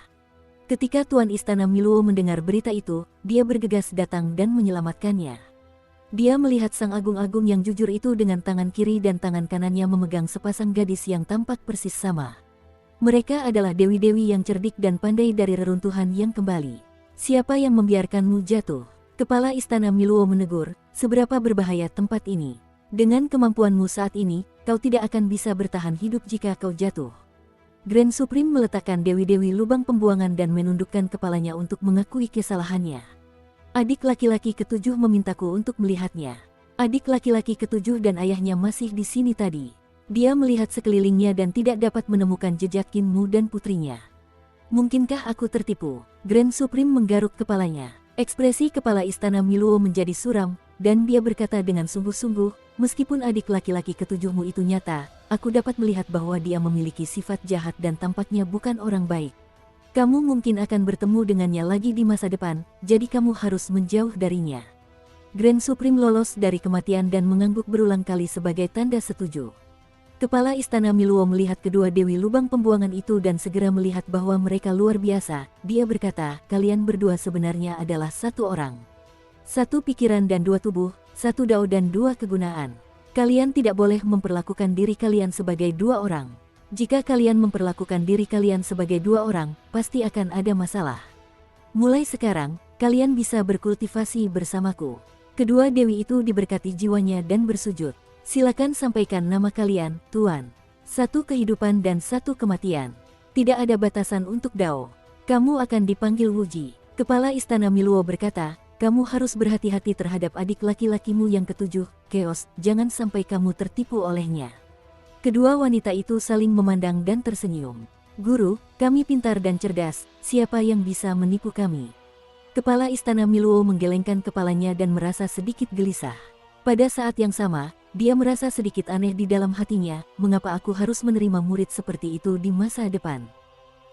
Ketika Tuan Istana Miluo mendengar berita itu, dia bergegas datang dan menyelamatkannya. Dia melihat Sang Agung-Agung yang jujur itu dengan tangan kiri dan tangan kanannya memegang sepasang gadis yang tampak persis sama. Mereka adalah dewi-dewi yang cerdik dan pandai dari reruntuhan yang kembali. Siapa yang membiarkanmu jatuh? Kepala Istana Miluo menegur, seberapa berbahaya tempat ini. Dengan kemampuanmu saat ini, kau tidak akan bisa bertahan hidup jika kau jatuh. Grand Supreme meletakkan dewi-dewi lubang pembuangan dan menundukkan kepalanya untuk mengakui kesalahannya. Adik laki-laki ketujuh memintaku untuk melihatnya. Adik laki-laki ketujuh dan ayahnya masih di sini tadi. Dia melihat sekelilingnya dan tidak dapat menemukan jejak Kinmu dan putrinya. Mungkinkah aku tertipu? Grand Supreme menggaruk kepalanya. Ekspresi kepala Istana Miluo menjadi suram, dan dia berkata dengan sungguh-sungguh, meskipun adik laki-laki ketujuhmu itu nyata, aku dapat melihat bahwa dia memiliki sifat jahat dan tampaknya bukan orang baik. Kamu mungkin akan bertemu dengannya lagi di masa depan, jadi kamu harus menjauh darinya. Grand Supreme lolos dari kematian dan mengangguk berulang kali sebagai tanda setuju. Kepala Istana Miluo melihat kedua Dewi Lubang Pembuangan itu dan segera melihat bahwa mereka luar biasa. Dia berkata, kalian berdua sebenarnya adalah satu orang. Satu pikiran dan dua tubuh, satu dao dan dua kegunaan. Kalian tidak boleh memperlakukan diri kalian sebagai dua orang. Jika kalian memperlakukan diri kalian sebagai dua orang, pasti akan ada masalah. Mulai sekarang, kalian bisa berkultivasi bersamaku. Kedua dewi itu diberkati jiwanya dan bersujud. Silakan sampaikan nama kalian, Tuan. Satu kehidupan dan satu kematian. Tidak ada batasan untuk dao. Kamu akan dipanggil Wuji. Kepala Istana Miluo berkata, kamu harus berhati-hati terhadap adik laki-lakimu yang ketujuh, Chaos, jangan sampai kamu tertipu olehnya. Kedua wanita itu saling memandang dan tersenyum. Guru, kami pintar dan cerdas, siapa yang bisa menipu kami? Kepala Istana Miluo menggelengkan kepalanya dan merasa sedikit gelisah. Pada saat yang sama, dia merasa sedikit aneh di dalam hatinya, mengapa aku harus menerima murid seperti itu di masa depan?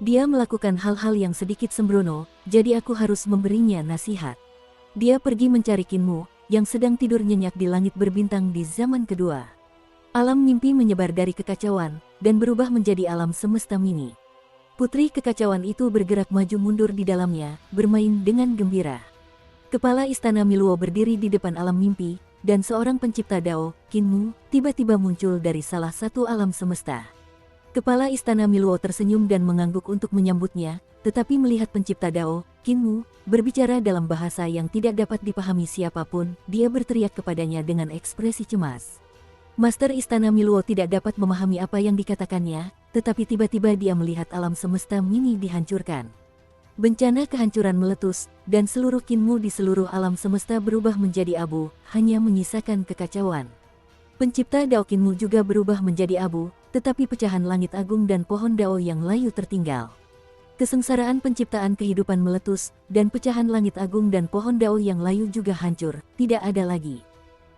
Dia melakukan hal-hal yang sedikit sembrono, jadi aku harus memberinya nasihat. Dia pergi mencari Kinmu, yang sedang tidur nyenyak di langit berbintang di zaman kedua. Alam mimpi menyebar dari kekacauan, dan berubah menjadi alam semesta mini. Putri kekacauan itu bergerak maju mundur di dalamnya, bermain dengan gembira. Kepala Istana Miluo berdiri di depan alam mimpi, dan seorang pencipta dao, Kinmu, tiba-tiba muncul dari salah satu alam semesta. Kepala Istana Miluo tersenyum dan mengangguk untuk menyambutnya, tetapi melihat pencipta dao, Kinmu, berbicara dalam bahasa yang tidak dapat dipahami siapapun, dia berteriak kepadanya dengan ekspresi cemas. Master Istana Miluo tidak dapat memahami apa yang dikatakannya, tetapi tiba-tiba dia melihat alam semesta mini dihancurkan. Bencana kehancuran meletus, dan seluruh Kinmu di seluruh alam semesta berubah menjadi abu, hanya menyisakan kekacauan. Pencipta dao Kinmu juga berubah menjadi abu, tetapi pecahan langit agung dan pohon dao yang layu tertinggal. Kesengsaraan penciptaan kehidupan meletus, dan pecahan langit agung dan pohon dao yang layu juga hancur, tidak ada lagi.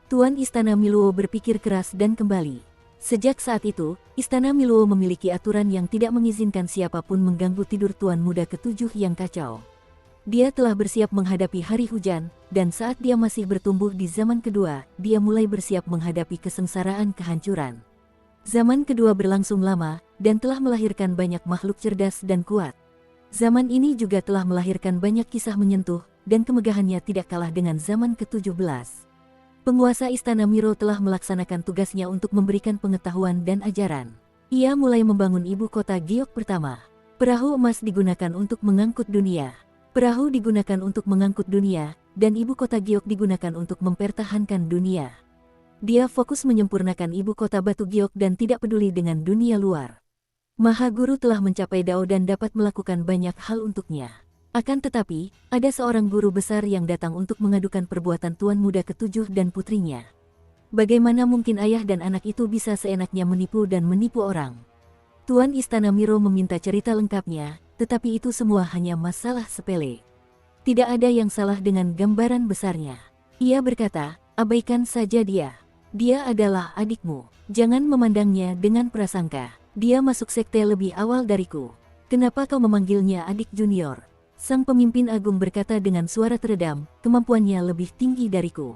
Tuan Istana Miluo berpikir keras dan kembali. Sejak saat itu, Istana Miluo memiliki aturan yang tidak mengizinkan siapapun mengganggu tidur Tuan Muda ketujuh yang kacau. Dia telah bersiap menghadapi hari hujan, dan saat dia masih bertumbuh di zaman kedua, dia mulai bersiap menghadapi kesengsaraan kehancuran. Zaman kedua berlangsung lama, dan telah melahirkan banyak makhluk cerdas dan kuat. Zaman ini juga telah melahirkan banyak kisah menyentuh, dan kemegahannya tidak kalah dengan zaman ke-17. Penguasa Istana Miro telah melaksanakan tugasnya untuk memberikan pengetahuan dan ajaran. Ia mulai membangun ibu kota Giok pertama. Perahu emas digunakan untuk mengangkut dunia. Perahu digunakan untuk mengangkut dunia, dan ibu kota Giok digunakan untuk mempertahankan dunia. Dia fokus menyempurnakan ibu kota batu Giok dan tidak peduli dengan dunia luar. Maha Guru telah mencapai dao dan dapat melakukan banyak hal untuknya. Akan tetapi, ada seorang guru besar yang datang untuk mengadukan perbuatan Tuan Muda ketujuh dan putrinya. Bagaimana mungkin ayah dan anak itu bisa seenaknya menipu dan menipu orang? Tuan Istana Miro meminta cerita lengkapnya, tetapi itu semua hanya masalah sepele. Tidak ada yang salah dengan gambaran besarnya. Ia berkata, abaikan saja dia. Dia adalah adikmu. Jangan memandangnya dengan prasangka. Dia masuk sekte lebih awal dariku. Kenapa kau memanggilnya adik junior? Sang pemimpin agung berkata dengan suara teredam, kemampuannya lebih tinggi dariku.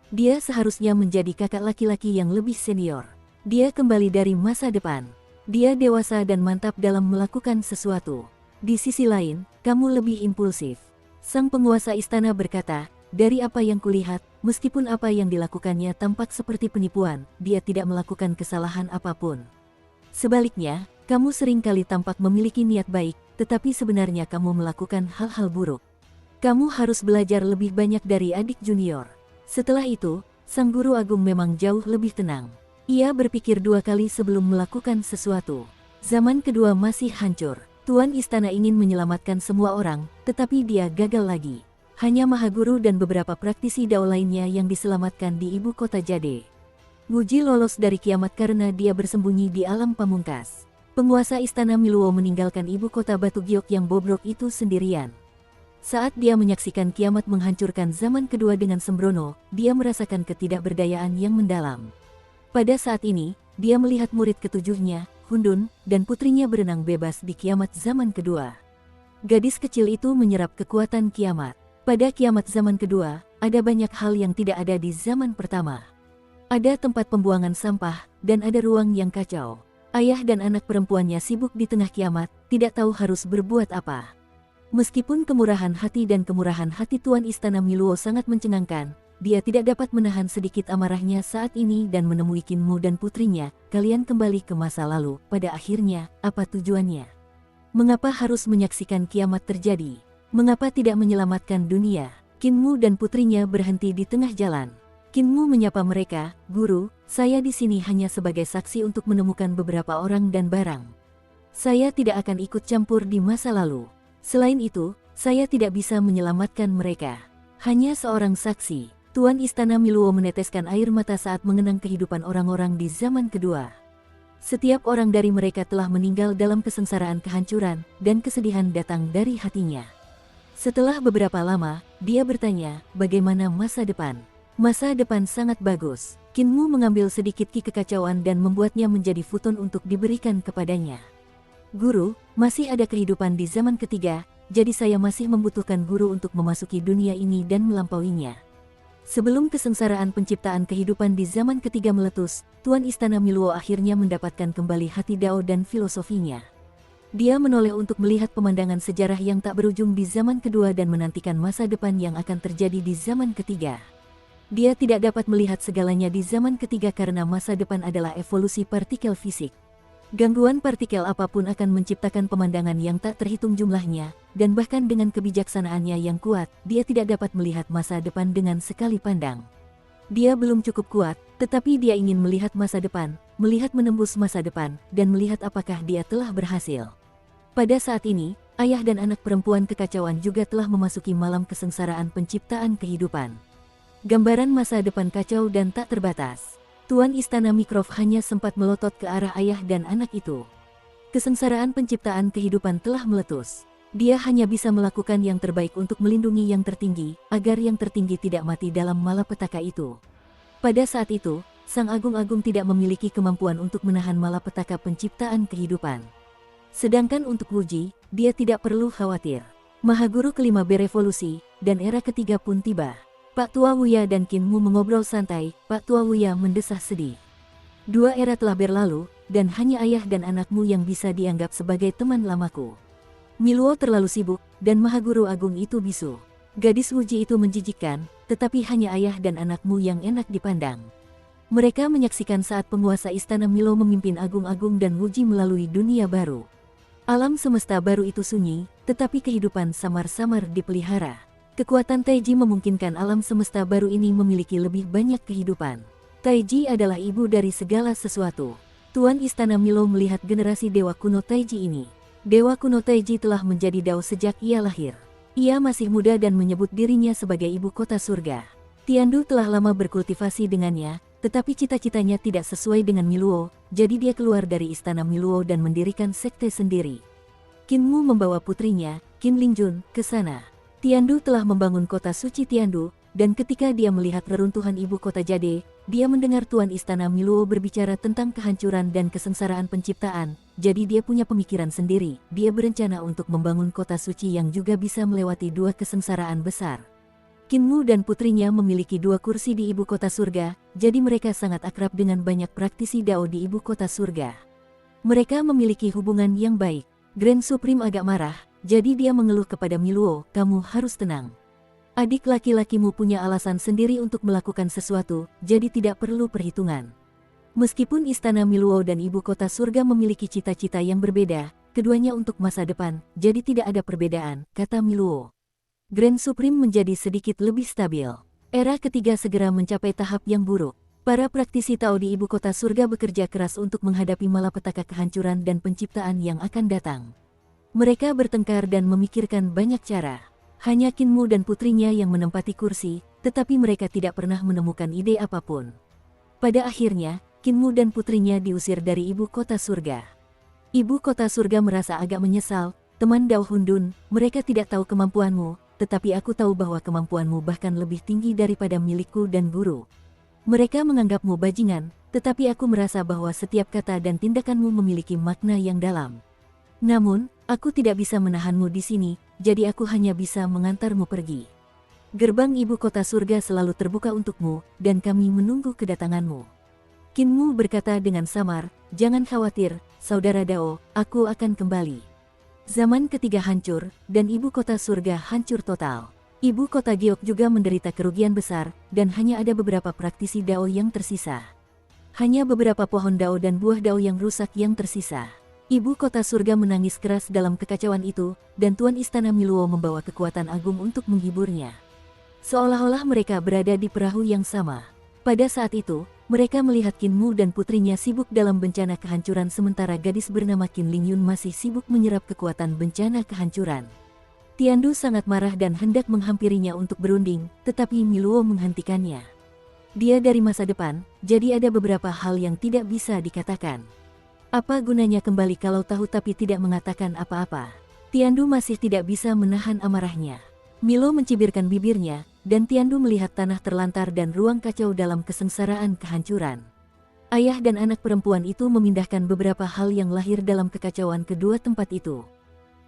Dia seharusnya menjadi kakak laki-laki yang lebih senior. Dia kembali dari masa depan. Dia dewasa dan mantap dalam melakukan sesuatu. Di sisi lain, kamu lebih impulsif. Sang penguasa istana berkata, dari apa yang kulihat, meskipun apa yang dilakukannya tampak seperti penipuan, dia tidak melakukan kesalahan apapun. Sebaliknya, kamu seringkali tampak memiliki niat baik, tetapi sebenarnya kamu melakukan hal-hal buruk. Kamu harus belajar lebih banyak dari adik junior. Setelah itu, sang guru agung memang jauh lebih tenang. Ia berpikir dua kali sebelum melakukan sesuatu. Zaman kedua masih hancur. Tuan istana ingin menyelamatkan semua orang, tetapi dia gagal lagi. Hanya Maha Guru dan beberapa praktisi dao lainnya yang diselamatkan di ibu kota Jade. Wuji lolos dari kiamat karena dia bersembunyi di alam pamungkas. Penguasa Istana Miluo meninggalkan ibu kota batu Giok yang bobrok itu sendirian. Saat dia menyaksikan kiamat menghancurkan zaman kedua dengan sembrono, dia merasakan ketidakberdayaan yang mendalam. Pada saat ini, dia melihat murid ketujuhnya, Hundun, dan putrinya berenang bebas di kiamat zaman kedua. Gadis kecil itu menyerap kekuatan kiamat. Pada kiamat zaman kedua, ada banyak hal yang tidak ada di zaman pertama. Ada tempat pembuangan sampah, dan ada ruang yang kacau. Ayah dan anak perempuannya sibuk di tengah kiamat, tidak tahu harus berbuat apa. Meskipun kemurahan hati dan kemurahan hati Tuan Istana Miluo sangat mencengangkan, dia tidak dapat menahan sedikit amarahnya saat ini dan menemui Kinmu dan putrinya. Kalian kembali ke masa lalu, pada akhirnya, apa tujuannya? Mengapa harus menyaksikan kiamat terjadi? Mengapa tidak menyelamatkan dunia? Kinmu dan putrinya berhenti di tengah jalan. Kinmu menyapa mereka, "Guru, saya di sini hanya sebagai saksi untuk menemukan beberapa orang dan barang. Saya tidak akan ikut campur di masa lalu. Selain itu, saya tidak bisa menyelamatkan mereka. Hanya seorang saksi." Tuan Istana Miluo meneteskan air mata saat mengenang kehidupan orang-orang di zaman kedua. Setiap orang dari mereka telah meninggal dalam kesengsaraan kehancuran, dan kesedihan datang dari hatinya. Setelah beberapa lama, dia bertanya, "Bagaimana masa depan?" "Masa depan sangat bagus." Kinmu mengambil sedikit ki kekacauan dan membuatnya menjadi futon untuk diberikan kepadanya. "Guru, masih ada kehidupan di zaman ketiga, jadi saya masih membutuhkan guru untuk memasuki dunia ini dan melampauinya." Sebelum kesengsaraan penciptaan kehidupan di zaman ketiga meletus, Tuan Istana Miluo akhirnya mendapatkan kembali hati Dao dan filosofinya. Dia menoleh untuk melihat pemandangan sejarah yang tak berujung di zaman kedua dan menantikan masa depan yang akan terjadi di zaman ketiga. Dia tidak dapat melihat segalanya di zaman ketiga karena masa depan adalah evolusi partikel fisik. Gangguan partikel apapun akan menciptakan pemandangan yang tak terhitung jumlahnya, dan bahkan dengan kebijaksanaannya yang kuat, dia tidak dapat melihat masa depan dengan sekali pandang. Dia belum cukup kuat, tetapi dia ingin melihat masa depan, melihat menembus masa depan, dan melihat apakah dia telah berhasil. Pada saat ini, ayah dan anak perempuan kekacauan juga telah memasuki malam kesengsaraan penciptaan kehidupan. Gambaran masa depan kacau dan tak terbatas. Tuan Istana Mikrov hanya sempat melotot ke arah ayah dan anak itu. Kesengsaraan penciptaan kehidupan telah meletus. Dia hanya bisa melakukan yang terbaik untuk melindungi yang tertinggi, agar yang tertinggi tidak mati dalam malapetaka itu. Pada saat itu, Sang Agung-Agung tidak memiliki kemampuan untuk menahan malapetaka penciptaan kehidupan. Sedangkan untuk Wuji, dia tidak perlu khawatir. Mahaguru kelima berevolusi, dan era ketiga pun tiba. Pak Tua Wuya dan Kinmu mengobrol santai. Pak Tua Wuya mendesah sedih. "Dua era telah berlalu, dan hanya ayah dan anakmu yang bisa dianggap sebagai teman lamaku. Miluo terlalu sibuk, dan Mahaguru Agung itu bisu. Gadis Wuji itu menjijikkan, tetapi hanya ayah dan anakmu yang enak dipandang." Mereka menyaksikan saat penguasa Istana Milo memimpin Agung-Agung dan Wuji melalui dunia baru. Alam semesta baru itu sunyi, tetapi kehidupan samar-samar dipelihara. Kekuatan Taiji memungkinkan alam semesta baru ini memiliki lebih banyak kehidupan. Taiji adalah ibu dari segala sesuatu. Tuan Istana Milo melihat generasi Dewa Kuno Taiji ini. Dewa Kuno Taiji telah menjadi Dao sejak ia lahir. Ia masih muda dan menyebut dirinya sebagai ibu kota surga. Tiandu telah lama berkultivasi dengannya, tetapi cita-citanya tidak sesuai dengan Miluo, jadi dia keluar dari Istana Miluo dan mendirikan sekte sendiri. Kinmu membawa putrinya, Qin Lingjun, ke sana. Tiandu telah membangun kota suci Tiandu, dan ketika dia melihat reruntuhan ibu kota Jade, dia mendengar Tuan Istana Miluo berbicara tentang kehancuran dan kesengsaraan penciptaan, jadi dia punya pemikiran sendiri. Dia berencana untuk membangun kota suci yang juga bisa melewati dua kesengsaraan besar. Kinmu dan putrinya memiliki dua kursi di ibu kota surga, jadi mereka sangat akrab dengan banyak praktisi Dao di ibu kota surga. Mereka memiliki hubungan yang baik. Grand Supreme agak marah, jadi dia mengeluh kepada Miluo, "Kamu harus tenang. Adik laki-lakimu punya alasan sendiri untuk melakukan sesuatu, jadi tidak perlu perhitungan." Meskipun Istana Miluo dan ibu kota surga memiliki cita-cita yang berbeda, keduanya untuk masa depan, jadi tidak ada perbedaan, kata Miluo. Grand Supreme menjadi sedikit lebih stabil. Era ketiga segera mencapai tahap yang buruk. Para praktisi Tao di ibu kota surga bekerja keras untuk menghadapi malapetaka kehancuran dan penciptaan yang akan datang. Mereka bertengkar dan memikirkan banyak cara. Hanya Kinmu dan putrinya yang menempati kursi, tetapi mereka tidak pernah menemukan ide apapun. Pada akhirnya, Kinmu dan putrinya diusir dari ibu kota surga. Ibu kota surga merasa agak menyesal, "Teman Dao Hundun, mereka tidak tahu kemampuanmu, tetapi aku tahu bahwa kemampuanmu bahkan lebih tinggi daripada milikku dan guru. Mereka menganggapmu bajingan, tetapi aku merasa bahwa setiap kata dan tindakanmu memiliki makna yang dalam. Namun, aku tidak bisa menahanmu di sini, jadi aku hanya bisa mengantarmu pergi. Gerbang ibu kota surga selalu terbuka untukmu, dan kami menunggu kedatanganmu. Kinmu berkata dengan samar, jangan khawatir, saudara Dao, aku akan kembali. Zaman ketiga hancur, dan ibu kota surga hancur total. Ibu kota Giok juga menderita kerugian besar, dan hanya ada beberapa praktisi Dao yang tersisa. Hanya beberapa pohon Dao dan buah Dao yang rusak yang tersisa. Ibu kota surga menangis keras dalam kekacauan itu, dan Tuan Istana Miluo membawa kekuatan agung untuk menghiburnya. Seolah-olah mereka berada di perahu yang sama. Pada saat itu, mereka melihat Kinmu dan putrinya sibuk dalam bencana kehancuran sementara gadis bernama Qin Lingyun masih sibuk menyerap kekuatan bencana kehancuran. Tiandu sangat marah dan hendak menghampirinya untuk berunding, tetapi Miluo menghentikannya. Dia dari masa depan, jadi ada beberapa hal yang tidak bisa dikatakan. Apa gunanya kembali kalau tahu tapi tidak mengatakan apa-apa? Tiandu masih tidak bisa menahan amarahnya. Milo mencibirkan bibirnya, dan Tiandu melihat tanah terlantar dan ruang kacau dalam kesengsaraan kehancuran. Ayah dan anak perempuan itu memindahkan beberapa hal yang lahir dalam kekacauan kedua tempat itu.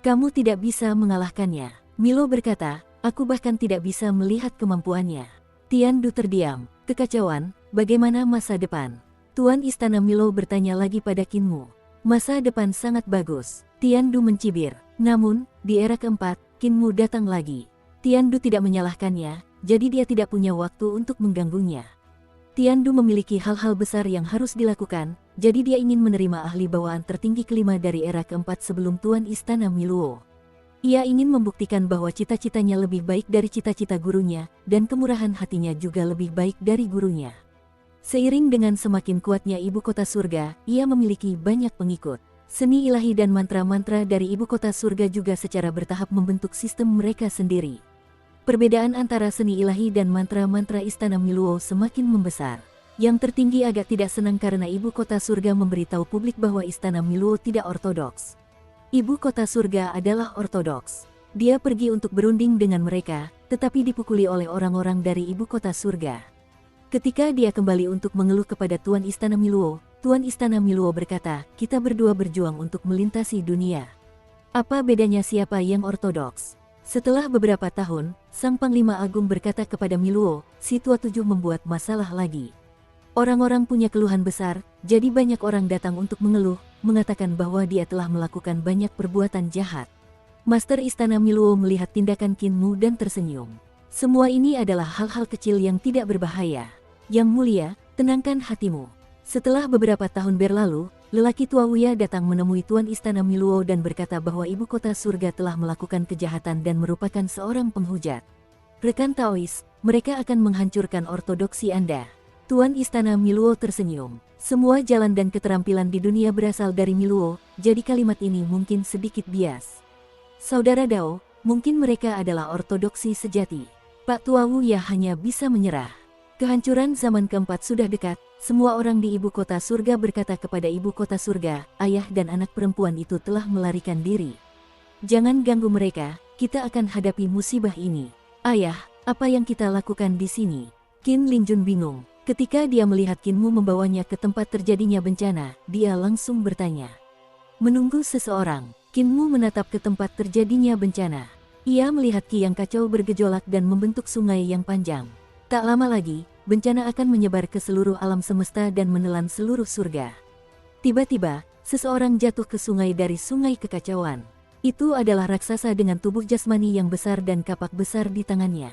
Kamu tidak bisa mengalahkannya, Milo berkata, aku bahkan tidak bisa melihat kemampuannya. Tiandu terdiam. Kekacauan, bagaimana masa depan? Tuan Istana Milo bertanya lagi pada Kinmu. Masa depan sangat bagus, Tiandu mencibir. Namun, di era keempat, Kinmu datang lagi. Tiandu tidak menyalahkannya, jadi dia tidak punya waktu untuk mengganggunya. Tiandu memiliki hal-hal besar yang harus dilakukan, jadi dia ingin menerima ahli bawaan tertinggi kelima dari era keempat sebelum Tuan Istana Miluo. Ia ingin membuktikan bahwa cita-citanya lebih baik dari cita-cita gurunya, dan kemurahan hatinya juga lebih baik dari gurunya. Seiring dengan semakin kuatnya ibu kota surga, ia memiliki banyak pengikut. Seni ilahi dan mantra-mantra dari ibu kota surga juga secara bertahap membentuk sistem mereka sendiri. Perbedaan antara seni ilahi dan mantra-mantra Istana Miluo semakin membesar. Yang tertinggi agak tidak senang karena ibu kota surga memberitahu publik bahwa Istana Miluo tidak ortodoks. Ibu kota surga adalah ortodoks. Dia pergi untuk berunding dengan mereka, tetapi dipukuli oleh orang-orang dari ibu kota surga. Ketika dia kembali untuk mengeluh kepada Tuan Istana Miluo, Tuan Istana Miluo berkata, kita berdua berjuang untuk melintasi dunia. Apa bedanya siapa yang ortodoks? Setelah beberapa tahun, Sang Panglima Agung berkata kepada Miluo, si tua tujuh membuat masalah lagi. Orang-orang punya keluhan besar, jadi banyak orang datang untuk mengeluh, mengatakan bahwa dia telah melakukan banyak perbuatan jahat. Master Istana Miluo melihat tindakan Kinmu dan tersenyum. Semua ini adalah hal-hal kecil yang tidak berbahaya. Yang mulia, tenangkan hatimu. Setelah beberapa tahun berlalu, lelaki tua Wuya datang menemui Tuan Istana Miluo dan berkata bahwa ibu kota surga telah melakukan kejahatan dan merupakan seorang penghujat. Rekan Taois, mereka akan menghancurkan ortodoksi Anda. Tuan Istana Miluo tersenyum. Semua jalan dan keterampilan di dunia berasal dari Miluo, jadi kalimat ini mungkin sedikit bias. Saudara Dao, mungkin mereka adalah ortodoksi sejati. Pak Tua Wuya hanya bisa menyerah. Kehancuran zaman keempat sudah dekat. Semua orang di ibu kota surga berkata kepada ibu kota surga, ayah dan anak perempuan itu telah melarikan diri. Jangan ganggu mereka, kita akan hadapi musibah ini. Ayah, apa yang kita lakukan di sini? Qin Lingjun bingung. Ketika dia melihat Kinmu membawanya ke tempat terjadinya bencana, dia langsung bertanya. Menunggu seseorang, Kinmu menatap ke tempat terjadinya bencana. Ia melihat Ki yang kacau bergejolak dan membentuk sungai yang panjang. Tak lama lagi, bencana akan menyebar ke seluruh alam semesta dan menelan seluruh surga. Tiba-tiba, seseorang jatuh ke sungai dari sungai kekacauan. Itu adalah raksasa dengan tubuh jasmani yang besar dan kapak besar di tangannya.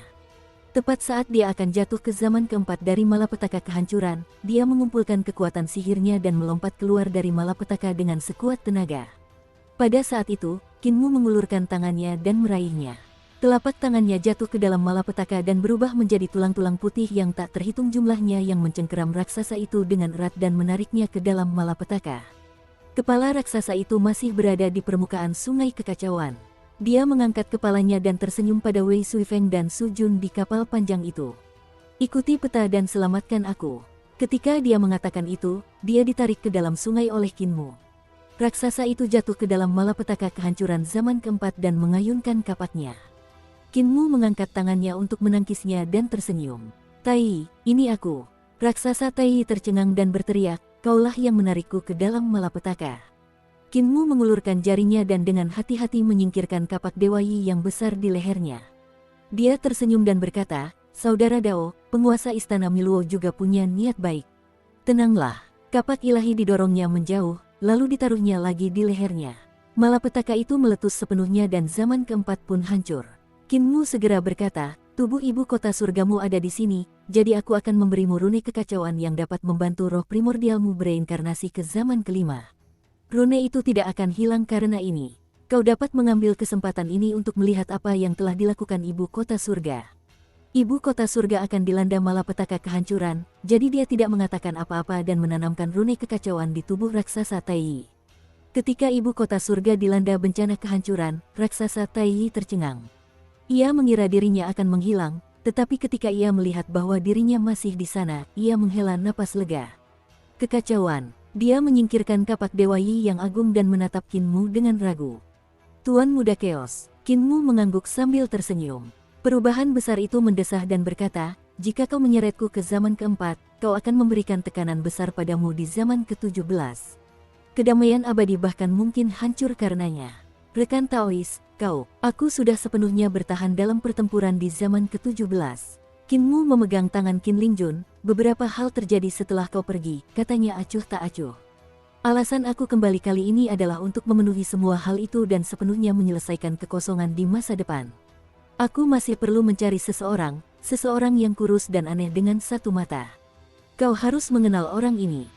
Tepat saat dia akan jatuh ke zaman keempat dari malapetaka kehancuran, dia mengumpulkan kekuatan sihirnya dan melompat keluar dari malapetaka dengan sekuat tenaga. Pada saat itu, Kinmu mengulurkan tangannya dan meraihnya. Telapak tangannya jatuh ke dalam malapetaka dan berubah menjadi tulang-tulang putih yang tak terhitung jumlahnya yang mencengkeram raksasa itu dengan erat dan menariknya ke dalam malapetaka. Kepala raksasa itu masih berada di permukaan sungai kekacauan. Dia mengangkat kepalanya dan tersenyum pada Wei Suifeng dan Su Jun di kapal panjang itu. Ikuti peta dan selamatkan aku. Ketika dia mengatakan itu, dia ditarik ke dalam sungai oleh Kinmu. Raksasa itu jatuh ke dalam malapetaka kehancuran zaman keempat dan mengayunkan kapaknya. Kinmu mengangkat tangannya untuk menangkisnya dan tersenyum. Tai, ini aku. Raksasa Tai tercengang dan berteriak, "Kaulah yang menarikku ke dalam malapetaka." Kinmu mengulurkan jarinya dan dengan hati-hati menyingkirkan kapak Dewa Yi yang besar di lehernya. Dia tersenyum dan berkata, "Saudara Dao, penguasa istana Miluo juga punya niat baik. Tenanglah." Kapak ilahi didorongnya menjauh, lalu ditaruhnya lagi di lehernya. Malapetaka itu meletus sepenuhnya dan zaman keempat pun hancur. Kinmu segera berkata, "Tubuh ibu kota surgamu ada di sini, jadi aku akan memberimu rune kekacauan yang dapat membantu roh primordialmu bereinkarnasi ke zaman kelima. Rune itu tidak akan hilang karena ini. Kau dapat mengambil kesempatan ini untuk melihat apa yang telah dilakukan ibu kota surga." Ibu kota surga akan dilanda malapetaka kehancuran, jadi dia tidak mengatakan apa-apa dan menanamkan rune kekacauan di tubuh raksasa Tai. Ketika ibu kota surga dilanda bencana kehancuran, raksasa Tai tercengang. Ia mengira dirinya akan menghilang, tetapi ketika ia melihat bahwa dirinya masih di sana, ia menghela napas lega. Kekacauan. Dia menyingkirkan kapak Dewa Yi yang agung dan menatap Kinmu dengan ragu. "Tuan Muda Chaos." Kinmu mengangguk sambil tersenyum. Perubahan besar itu mendesah dan berkata, "Jika kau menyeretku ke zaman keempat, kau akan memberikan tekanan besar padamu di zaman ke-17. Kedamaian abadi bahkan mungkin hancur karenanya. Rekan Taois, aku sudah sepenuhnya bertahan dalam pertempuran di zaman ke-17. Kinmu memegang tangan Qin Lingjun, "Beberapa hal terjadi setelah kau pergi," katanya acuh tak acuh. "Alasan aku kembali kali ini adalah untuk memenuhi semua hal itu dan sepenuhnya menyelesaikan kekosongan di masa depan. Aku masih perlu mencari seseorang yang kurus dan aneh dengan satu mata. Kau harus mengenal orang ini."